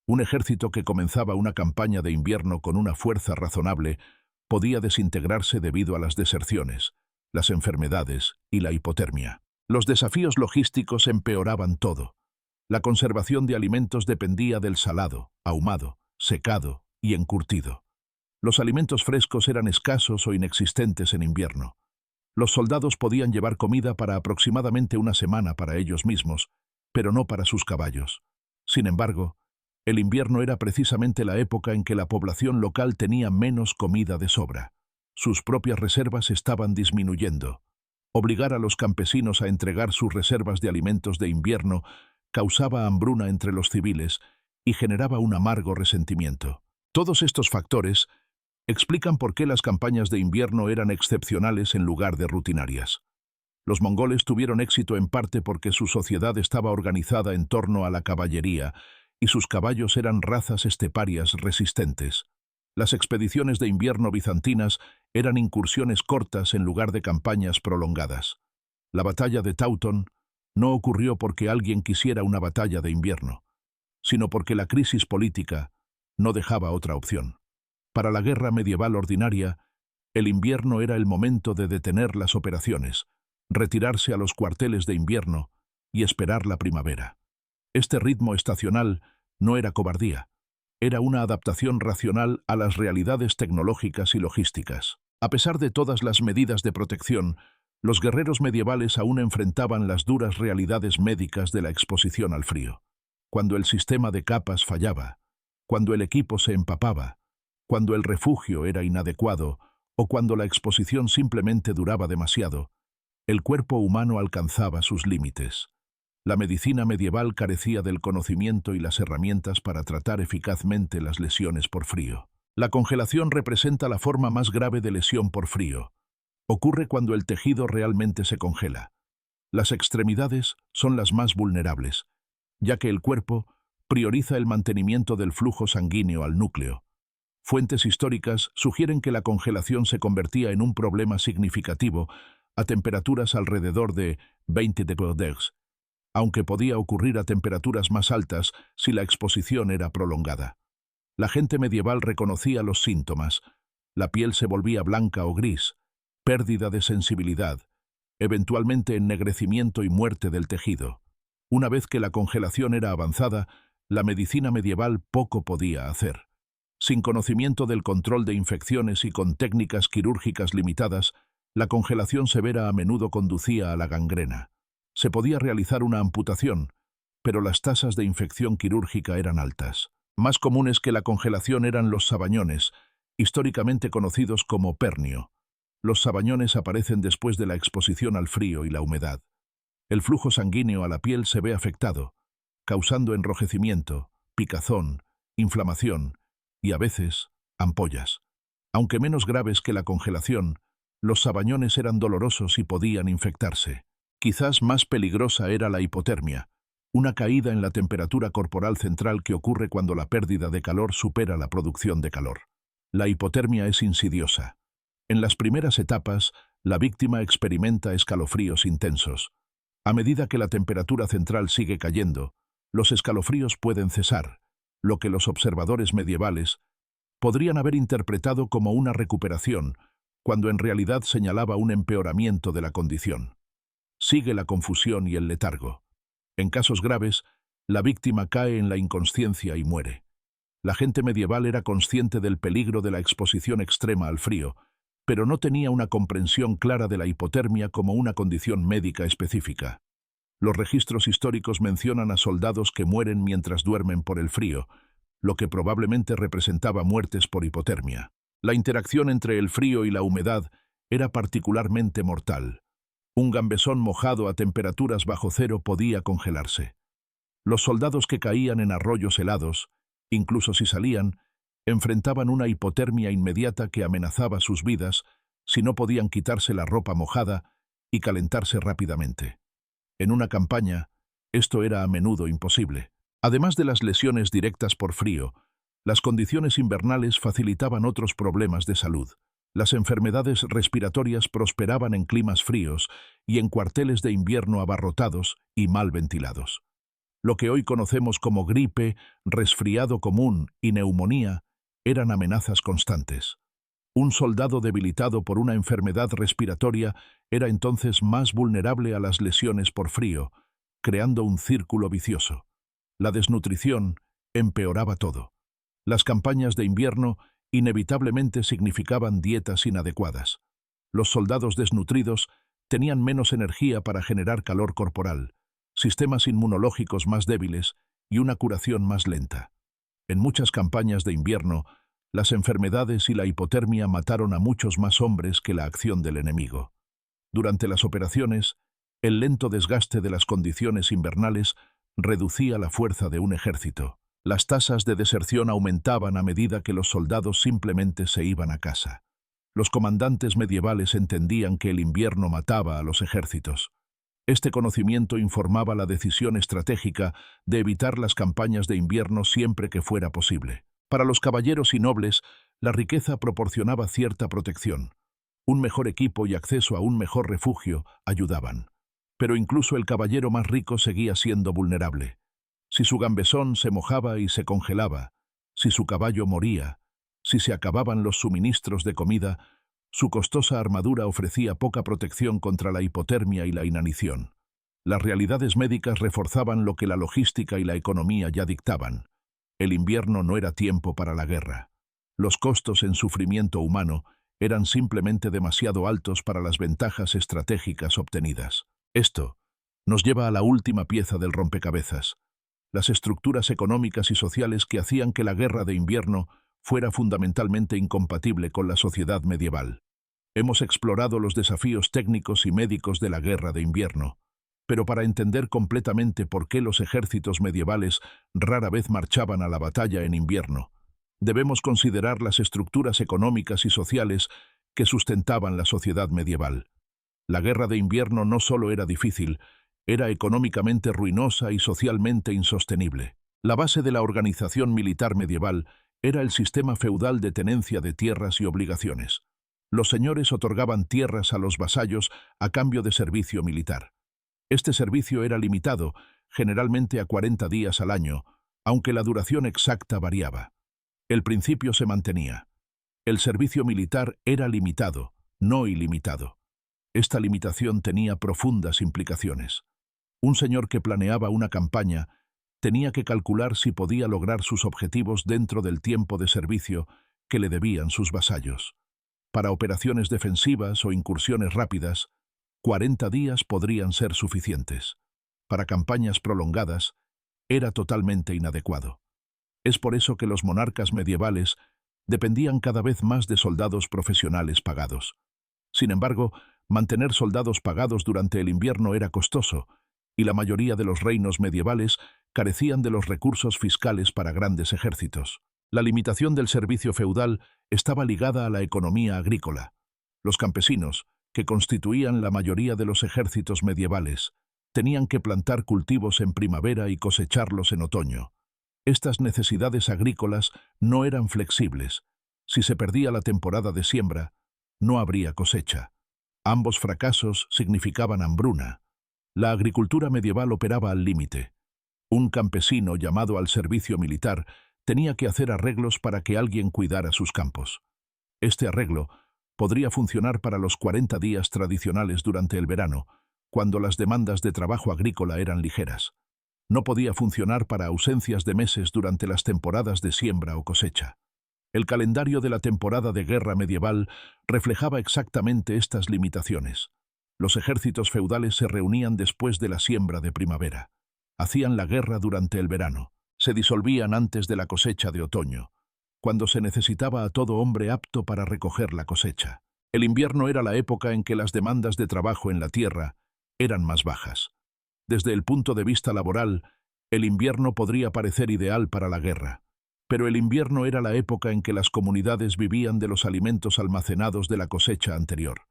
Un ejército que comenzaba una campaña de invierno con una fuerza razonable podía desintegrarse debido a las deserciones, las enfermedades y la hipotermia. Los desafíos logísticos empeoraban todo. La conservación de alimentos dependía del salado, ahumado, secado y encurtido. Los alimentos frescos eran escasos o inexistentes en invierno. Los soldados podían llevar comida para aproximadamente una semana para ellos mismos, pero no para sus caballos. Sin embargo, el invierno era precisamente la época en que la población local tenía menos comida de sobra. Sus propias reservas estaban disminuyendo. Obligar a los campesinos a entregar sus reservas de alimentos de invierno causaba hambruna entre los civiles y generaba un amargo resentimiento. Todos estos factores explican por qué las campañas de invierno eran excepcionales en lugar de rutinarias. Los mongoles tuvieron éxito en parte porque su sociedad estaba organizada en torno a la caballería y sus caballos eran razas esteparias resistentes. Las expediciones de invierno bizantinas eran incursiones cortas en lugar de campañas prolongadas. La batalla de Tauton no ocurrió porque alguien quisiera una batalla de invierno, sino porque la crisis política no dejaba otra opción. Para la guerra medieval ordinaria, el invierno era el momento de detener las operaciones, retirarse a los cuarteles de invierno y esperar la primavera. Este ritmo estacional no era cobardía, era una adaptación racional a las realidades tecnológicas y logísticas. A pesar de todas las medidas de protección, los guerreros medievales aún enfrentaban las duras realidades médicas de la exposición al frío. Cuando el sistema de capas fallaba, cuando el equipo se empapaba, cuando el refugio era inadecuado o cuando la exposición simplemente duraba demasiado, el cuerpo humano alcanzaba sus límites. La medicina medieval carecía del conocimiento y las herramientas para tratar eficazmente las lesiones por frío. La congelación representa la forma más grave de lesión por frío. Ocurre cuando el tejido realmente se congela. Las extremidades son las más vulnerables, ya que el cuerpo prioriza el mantenimiento del flujo sanguíneo al núcleo. Fuentes históricas sugieren que la congelación se convertía en un problema significativo a temperaturas alrededor de 20 grados, aunque podía ocurrir a temperaturas más altas si la exposición era prolongada. La gente medieval reconocía los síntomas. La piel se volvía blanca o gris, pérdida de sensibilidad, eventualmente ennegrecimiento y muerte del tejido. Una vez que la congelación era avanzada, la medicina medieval poco podía hacer. Sin conocimiento del control de infecciones y con técnicas quirúrgicas limitadas, la congelación severa a menudo conducía a la gangrena. Se podía realizar una amputación, pero las tasas de infección quirúrgica eran altas. Más comunes que la congelación eran los sabañones, históricamente conocidos como pernio. Los sabañones aparecen después de la exposición al frío y la humedad. El flujo sanguíneo a la piel se ve afectado, causando enrojecimiento, picazón, inflamación y, a veces, ampollas. Aunque menos graves que la congelación, los sabañones eran dolorosos y podían infectarse. Quizás más peligrosa era la hipotermia, una caída en la temperatura corporal central que ocurre cuando la pérdida de calor supera la producción de calor. La hipotermia es insidiosa. En las primeras etapas, la víctima experimenta escalofríos intensos. A medida que la temperatura central sigue cayendo, los escalofríos pueden cesar, lo que los observadores medievales podrían haber interpretado como una recuperación, cuando en realidad señalaba un empeoramiento de la condición. Sigue la confusión y el letargo. En casos graves, la víctima cae en la inconsciencia y muere. La gente medieval era consciente del peligro de la exposición extrema al frío, pero no tenía una comprensión clara de la hipotermia como una condición médica específica. Los registros históricos mencionan a soldados que mueren mientras duermen por el frío, lo que probablemente representaba muertes por hipotermia. La interacción entre el frío y la humedad era particularmente mortal. Un gambesón mojado a temperaturas bajo cero podía congelarse. Los soldados que caían en arroyos helados, incluso si salían, enfrentaban una hipotermia inmediata que amenazaba sus vidas si no podían quitarse la ropa mojada y calentarse rápidamente. En una campaña, esto era a menudo imposible. Además de las lesiones directas por frío, las condiciones invernales facilitaban otros problemas de salud. Las enfermedades respiratorias prosperaban en climas fríos y en cuarteles de invierno abarrotados y mal ventilados. Lo que hoy conocemos como gripe, resfriado común y neumonía eran amenazas constantes. Un soldado debilitado por una enfermedad respiratoria era entonces más vulnerable a las lesiones por frío, creando un círculo vicioso. La desnutrición empeoraba todo. Las campañas de invierno inevitablemente significaban dietas inadecuadas. Los soldados desnutridos tenían menos energía para generar calor corporal, sistemas inmunológicos más débiles y una curación más lenta. En muchas campañas de invierno, las enfermedades y la hipotermia mataron a muchos más hombres que la acción del enemigo. Durante las operaciones, el lento desgaste de las condiciones invernales reducía la fuerza de un ejército. Las tasas de deserción aumentaban a medida que los soldados simplemente se iban a casa. Los comandantes medievales entendían que el invierno mataba a los ejércitos. Este conocimiento informaba la decisión estratégica de evitar las campañas de invierno siempre que fuera posible. Para los caballeros y nobles, la riqueza proporcionaba cierta protección. Un mejor equipo y acceso a un mejor refugio ayudaban. Pero incluso el caballero más rico seguía siendo vulnerable. Si su gambesón se mojaba y se congelaba, si su caballo moría, si se acababan los suministros de comida, su costosa armadura ofrecía poca protección contra la hipotermia y la inanición. Las realidades médicas reforzaban lo que la logística y la economía ya dictaban. El invierno no era tiempo para la guerra. Los costos en sufrimiento humano eran simplemente demasiado altos para las ventajas estratégicas obtenidas. Esto nos lleva a la última pieza del rompecabezas: las estructuras económicas y sociales que hacían que la guerra de invierno fuera fundamentalmente incompatible con la sociedad medieval. Hemos explorado los desafíos técnicos y médicos de la guerra de invierno, pero para entender completamente por qué los ejércitos medievales rara vez marchaban a la batalla en invierno, debemos considerar las estructuras económicas y sociales que sustentaban la sociedad medieval. La guerra de invierno no solo era difícil, era económicamente ruinosa y socialmente insostenible. La base de la organización militar medieval era el sistema feudal de tenencia de tierras y obligaciones. Los señores otorgaban tierras a los vasallos a cambio de servicio militar. Este servicio era limitado, generalmente a 40 días al año, aunque la duración exacta variaba. El principio se mantenía. El servicio militar era limitado, no ilimitado. Esta limitación tenía profundas implicaciones. Un señor que planeaba una campaña tenía que calcular si podía lograr sus objetivos dentro del tiempo de servicio que le debían sus vasallos. Para operaciones defensivas o incursiones rápidas, 40 días podrían ser suficientes. Para campañas prolongadas, era totalmente inadecuado. Es por eso que los monarcas medievales dependían cada vez más de soldados profesionales pagados. Sin embargo, mantener soldados pagados durante el invierno era costoso, y la mayoría de los reinos medievales carecían de los recursos fiscales para grandes ejércitos. La limitación del servicio feudal estaba ligada a la economía agrícola. Los campesinos, que constituían la mayoría de los ejércitos medievales, tenían que plantar cultivos en primavera y cosecharlos en otoño. Estas necesidades agrícolas no eran flexibles. Si se perdía la temporada de siembra, no habría cosecha. Ambos fracasos significaban hambruna. La agricultura medieval operaba al límite. Un campesino llamado al servicio militar tenía que hacer arreglos para que alguien cuidara sus campos. Este arreglo podría funcionar para los 40 días tradicionales durante el verano, cuando las demandas de trabajo agrícola eran ligeras. No podía funcionar para ausencias de meses durante las temporadas de siembra o cosecha. El calendario de la temporada de guerra medieval reflejaba exactamente estas limitaciones. Los ejércitos feudales se reunían después de la siembra de primavera. Hacían la guerra durante el verano. Se disolvían antes de la cosecha de otoño, cuando se necesitaba a todo hombre apto para recoger la cosecha. El invierno era la época en que las demandas de trabajo en la tierra eran más bajas. Desde el punto de vista laboral, el invierno podría parecer ideal para la guerra, pero el invierno era la época en que las comunidades vivían de los alimentos almacenados de la cosecha anterior.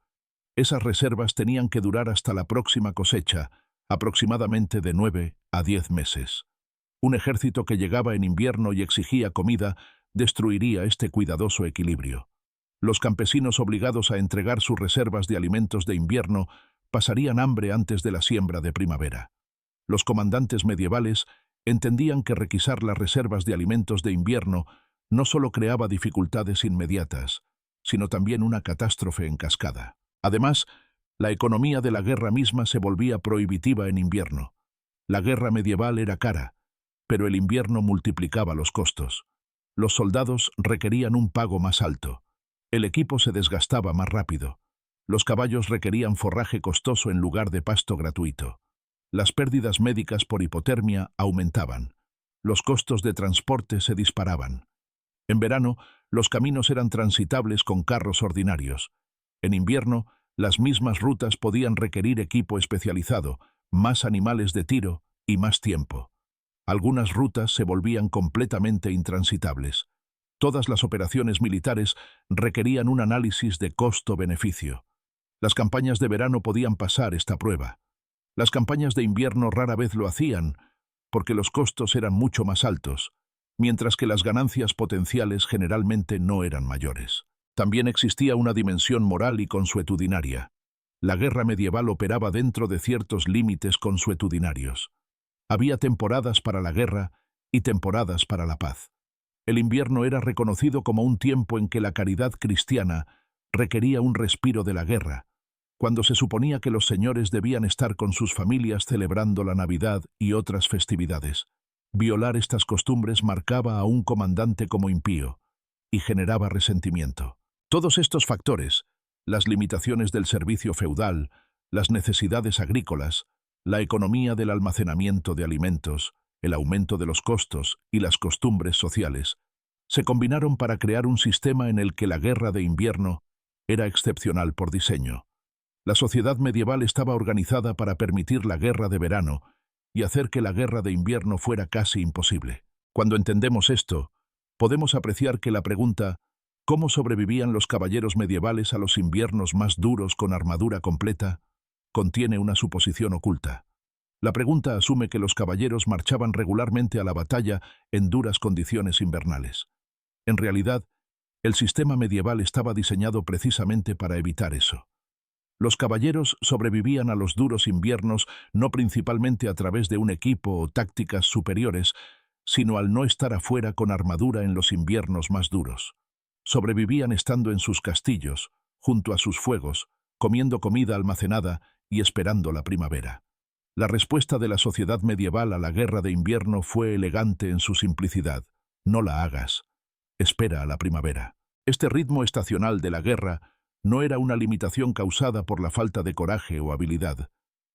Esas reservas tenían que durar hasta la próxima cosecha, aproximadamente de 9 a 10 meses. Un ejército que llegaba en invierno y exigía comida destruiría este cuidadoso equilibrio. Los campesinos obligados a entregar sus reservas de alimentos de invierno pasarían hambre antes de la siembra de primavera. Los comandantes medievales entendían que requisar las reservas de alimentos de invierno no solo creaba dificultades inmediatas, sino también una catástrofe en cascada. Además, la economía de la guerra misma se volvía prohibitiva en invierno. La guerra medieval era cara, pero el invierno multiplicaba los costos. Los soldados requerían un pago más alto. El equipo se desgastaba más rápido. Los caballos requerían forraje costoso en lugar de pasto gratuito. Las pérdidas médicas por hipotermia aumentaban. Los costos de transporte se disparaban. En verano, los caminos eran transitables con carros ordinarios. En invierno, las mismas rutas podían requerir equipo especializado, más animales de tiro y más tiempo. Algunas rutas se volvían completamente intransitables. Todas las operaciones militares requerían un análisis de costo-beneficio. Las campañas de verano podían pasar esta prueba. Las campañas de invierno rara vez lo hacían, porque los costos eran mucho más altos, mientras que las ganancias potenciales generalmente no eran mayores. También existía una dimensión moral y consuetudinaria. La guerra medieval operaba dentro de ciertos límites consuetudinarios. Había temporadas para la guerra y temporadas para la paz. El invierno era reconocido como un tiempo en que la caridad cristiana requería un respiro de la guerra, cuando se suponía que los señores debían estar con sus familias celebrando la Navidad y otras festividades. Violar estas costumbres marcaba a un comandante como impío y generaba resentimiento. Todos estos factores, las limitaciones del servicio feudal, las necesidades agrícolas, la economía del almacenamiento de alimentos, el aumento de los costos y las costumbres sociales, se combinaron para crear un sistema en el que la guerra de invierno era excepcional por diseño. La sociedad medieval estaba organizada para permitir la guerra de verano y hacer que la guerra de invierno fuera casi imposible. Cuando entendemos esto, podemos apreciar que la pregunta ¿cómo sobrevivían los caballeros medievales a los inviernos más duros con armadura completa? Contiene una suposición oculta. La pregunta asume que los caballeros marchaban regularmente a la batalla en duras condiciones invernales. En realidad, el sistema medieval estaba diseñado precisamente para evitar eso. Los caballeros sobrevivían a los duros inviernos no principalmente a través de un equipo o tácticas superiores, sino al no estar afuera con armadura en los inviernos más duros. Sobrevivían estando en sus castillos, junto a sus fuegos, comiendo comida almacenada y esperando la primavera. La respuesta de la sociedad medieval a la guerra de invierno fue elegante en su simplicidad. No la hagas. Espera a la primavera. Este ritmo estacional de la guerra no era una limitación causada por la falta de coraje o habilidad.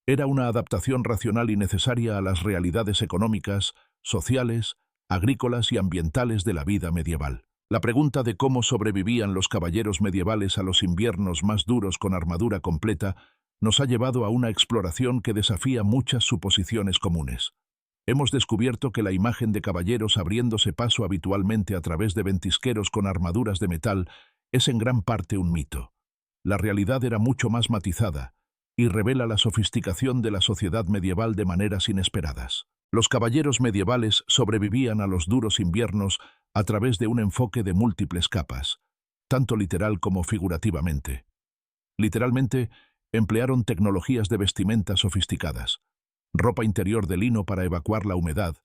Era una adaptación racional y necesaria a las realidades económicas, sociales, agrícolas y ambientales de la vida medieval. La pregunta de cómo sobrevivían los caballeros medievales a los inviernos más duros con armadura completa nos ha llevado a una exploración que desafía muchas suposiciones comunes. Hemos descubierto que la imagen de caballeros abriéndose paso habitualmente a través de ventisqueros con armaduras de metal es en gran parte un mito. La realidad era mucho más matizada y revela la sofisticación de la sociedad medieval de maneras inesperadas. Los caballeros medievales sobrevivían a los duros inviernos a través de un enfoque de múltiples capas, tanto literal como figurativamente. Literalmente, emplearon tecnologías de vestimenta sofisticadas, ropa interior de lino para evacuar la humedad,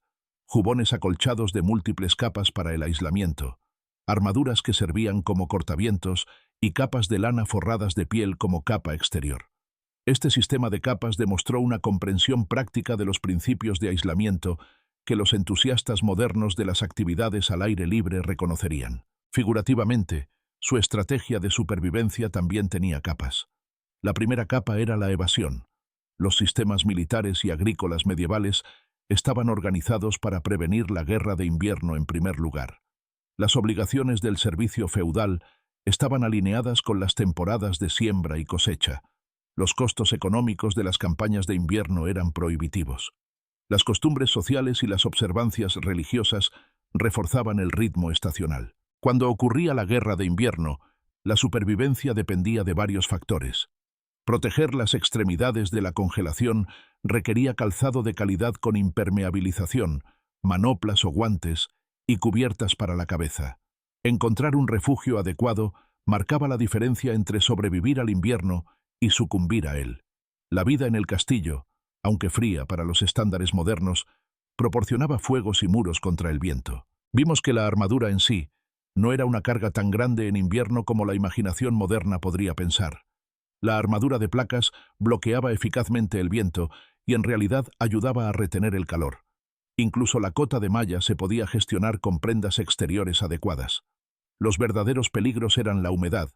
jubones acolchados de múltiples capas para el aislamiento, armaduras que servían como cortavientos y capas de lana forradas de piel como capa exterior. Este sistema de capas demostró una comprensión práctica de los principios de aislamiento que los entusiastas modernos de las actividades al aire libre reconocerían. Figurativamente, su estrategia de supervivencia también tenía capas. La primera capa era la evasión. Los sistemas militares y agrícolas medievales estaban organizados para prevenir la guerra de invierno en primer lugar. Las obligaciones del servicio feudal estaban alineadas con las temporadas de siembra y cosecha. Los costos económicos de las campañas de invierno eran prohibitivos. Las costumbres sociales y las observancias religiosas reforzaban el ritmo estacional. Cuando ocurría la guerra de invierno, la supervivencia dependía de varios factores. Proteger las extremidades de la congelación requería calzado de calidad con impermeabilización, manoplas o guantes y cubiertas para la cabeza. Encontrar un refugio adecuado marcaba la diferencia entre sobrevivir al invierno y sucumbir a él. La vida en el castillo, aunque fría para los estándares modernos, proporcionaba fuegos y muros contra el viento. Vimos que la armadura en sí no era una carga tan grande en invierno como la imaginación moderna podría pensar. La armadura de placas bloqueaba eficazmente el viento y en realidad ayudaba a retener el calor. Incluso la cota de malla se podía gestionar con prendas exteriores adecuadas. Los verdaderos peligros eran la humedad.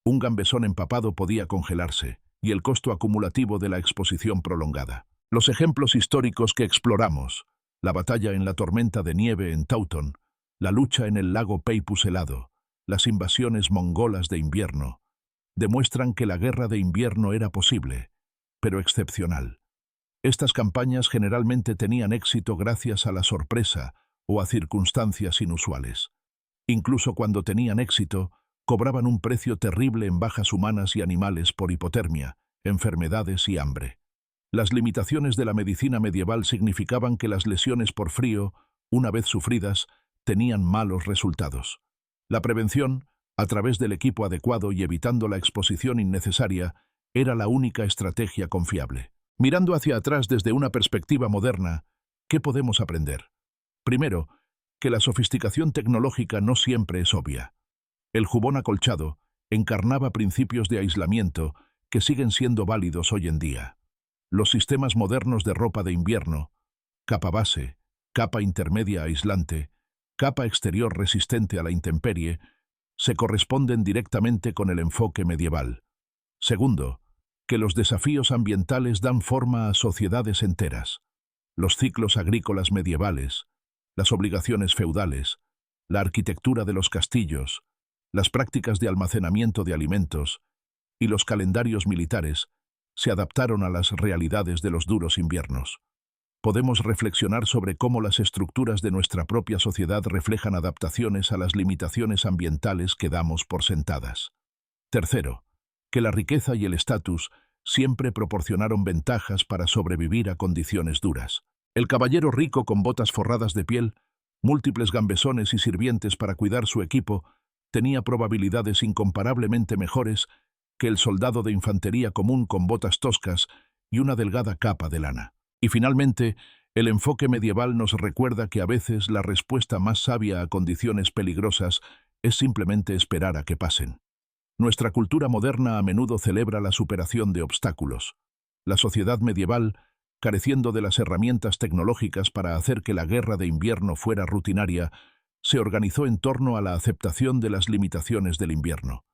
Un gambesón empapado podía congelarse, y el costo acumulativo de la exposición prolongada. Los ejemplos históricos que exploramos, la batalla en la tormenta de nieve en Tauton, la lucha en el lago Peipus helado, las invasiones mongolas de invierno, demuestran que la guerra de invierno era posible, pero excepcional. Estas campañas generalmente tenían éxito gracias a la sorpresa o a circunstancias inusuales. Incluso cuando tenían éxito, cobraban un precio terrible en bajas humanas y animales por hipotermia, enfermedades y hambre. Las limitaciones de la medicina medieval significaban que las lesiones por frío, una vez sufridas, tenían malos resultados. La prevención, a través del equipo adecuado y evitando la exposición innecesaria, era la única estrategia confiable. Mirando hacia atrás desde una perspectiva moderna, ¿qué podemos aprender? Primero, que la sofisticación tecnológica no siempre es obvia. El jubón acolchado encarnaba principios de aislamiento que siguen siendo válidos hoy en día. Los sistemas modernos de ropa de invierno, capa base, capa intermedia aislante, capa exterior resistente a la intemperie, se corresponden directamente con el enfoque medieval. Segundo, que los desafíos ambientales dan forma a sociedades enteras. Los ciclos agrícolas medievales, las obligaciones feudales, la arquitectura de los castillos, las prácticas de almacenamiento de alimentos y los calendarios militares se adaptaron a las realidades de los duros inviernos. Podemos reflexionar sobre cómo las estructuras de nuestra propia sociedad reflejan adaptaciones a las limitaciones ambientales que damos por sentadas. Tercero, que la riqueza y el estatus siempre proporcionaron ventajas para sobrevivir a condiciones duras. El caballero rico con botas forradas de piel, múltiples gambesones y sirvientes para cuidar su equipo, tenía probabilidades incomparablemente mejores que el soldado de infantería común con botas toscas y una delgada capa de lana. Y finalmente, el enfoque medieval nos recuerda que a veces la respuesta más sabia a condiciones peligrosas es simplemente esperar a que pasen. Nuestra cultura moderna a menudo celebra la superación de obstáculos. La sociedad medieval, careciendo de las herramientas tecnológicas para hacer que la guerra de invierno fuera rutinaria, se organizó en torno a la aceptación de las limitaciones del invierno.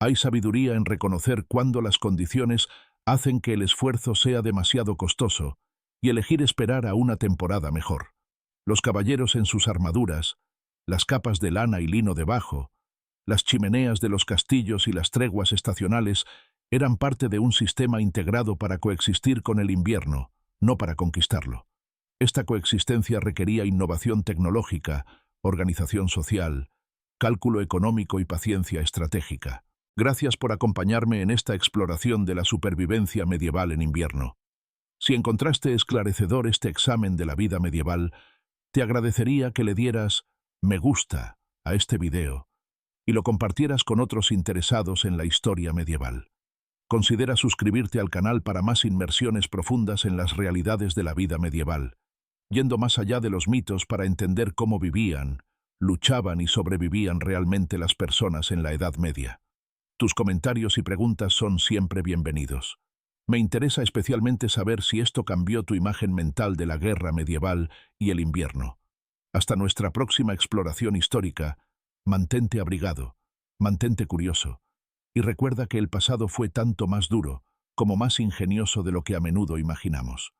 Hay sabiduría en reconocer cuándo las condiciones hacen que el esfuerzo sea demasiado costoso y elegir esperar a una temporada mejor. Los caballeros en sus armaduras, las capas de lana y lino debajo, las chimeneas de los castillos y las treguas estacionales eran parte de un sistema integrado para coexistir con el invierno, no para conquistarlo. Esta coexistencia requería innovación tecnológica, organización social, cálculo económico y paciencia estratégica. Gracias por acompañarme en esta exploración de la supervivencia medieval en invierno. Si encontraste esclarecedor este examen de la vida medieval, te agradecería que le dieras me gusta a este video y lo compartieras con otros interesados en la historia medieval. Considera suscribirte al canal para más inmersiones profundas en las realidades de la vida medieval, yendo más allá de los mitos para entender cómo vivían, luchaban y sobrevivían realmente las personas en la Edad Media. Tus comentarios y preguntas son siempre bienvenidos. Me interesa especialmente saber si esto cambió tu imagen mental de la guerra medieval y el invierno. Hasta nuestra próxima exploración histórica, mantente abrigado, mantente curioso, y recuerda que el pasado fue tanto más duro como más ingenioso de lo que a menudo imaginamos.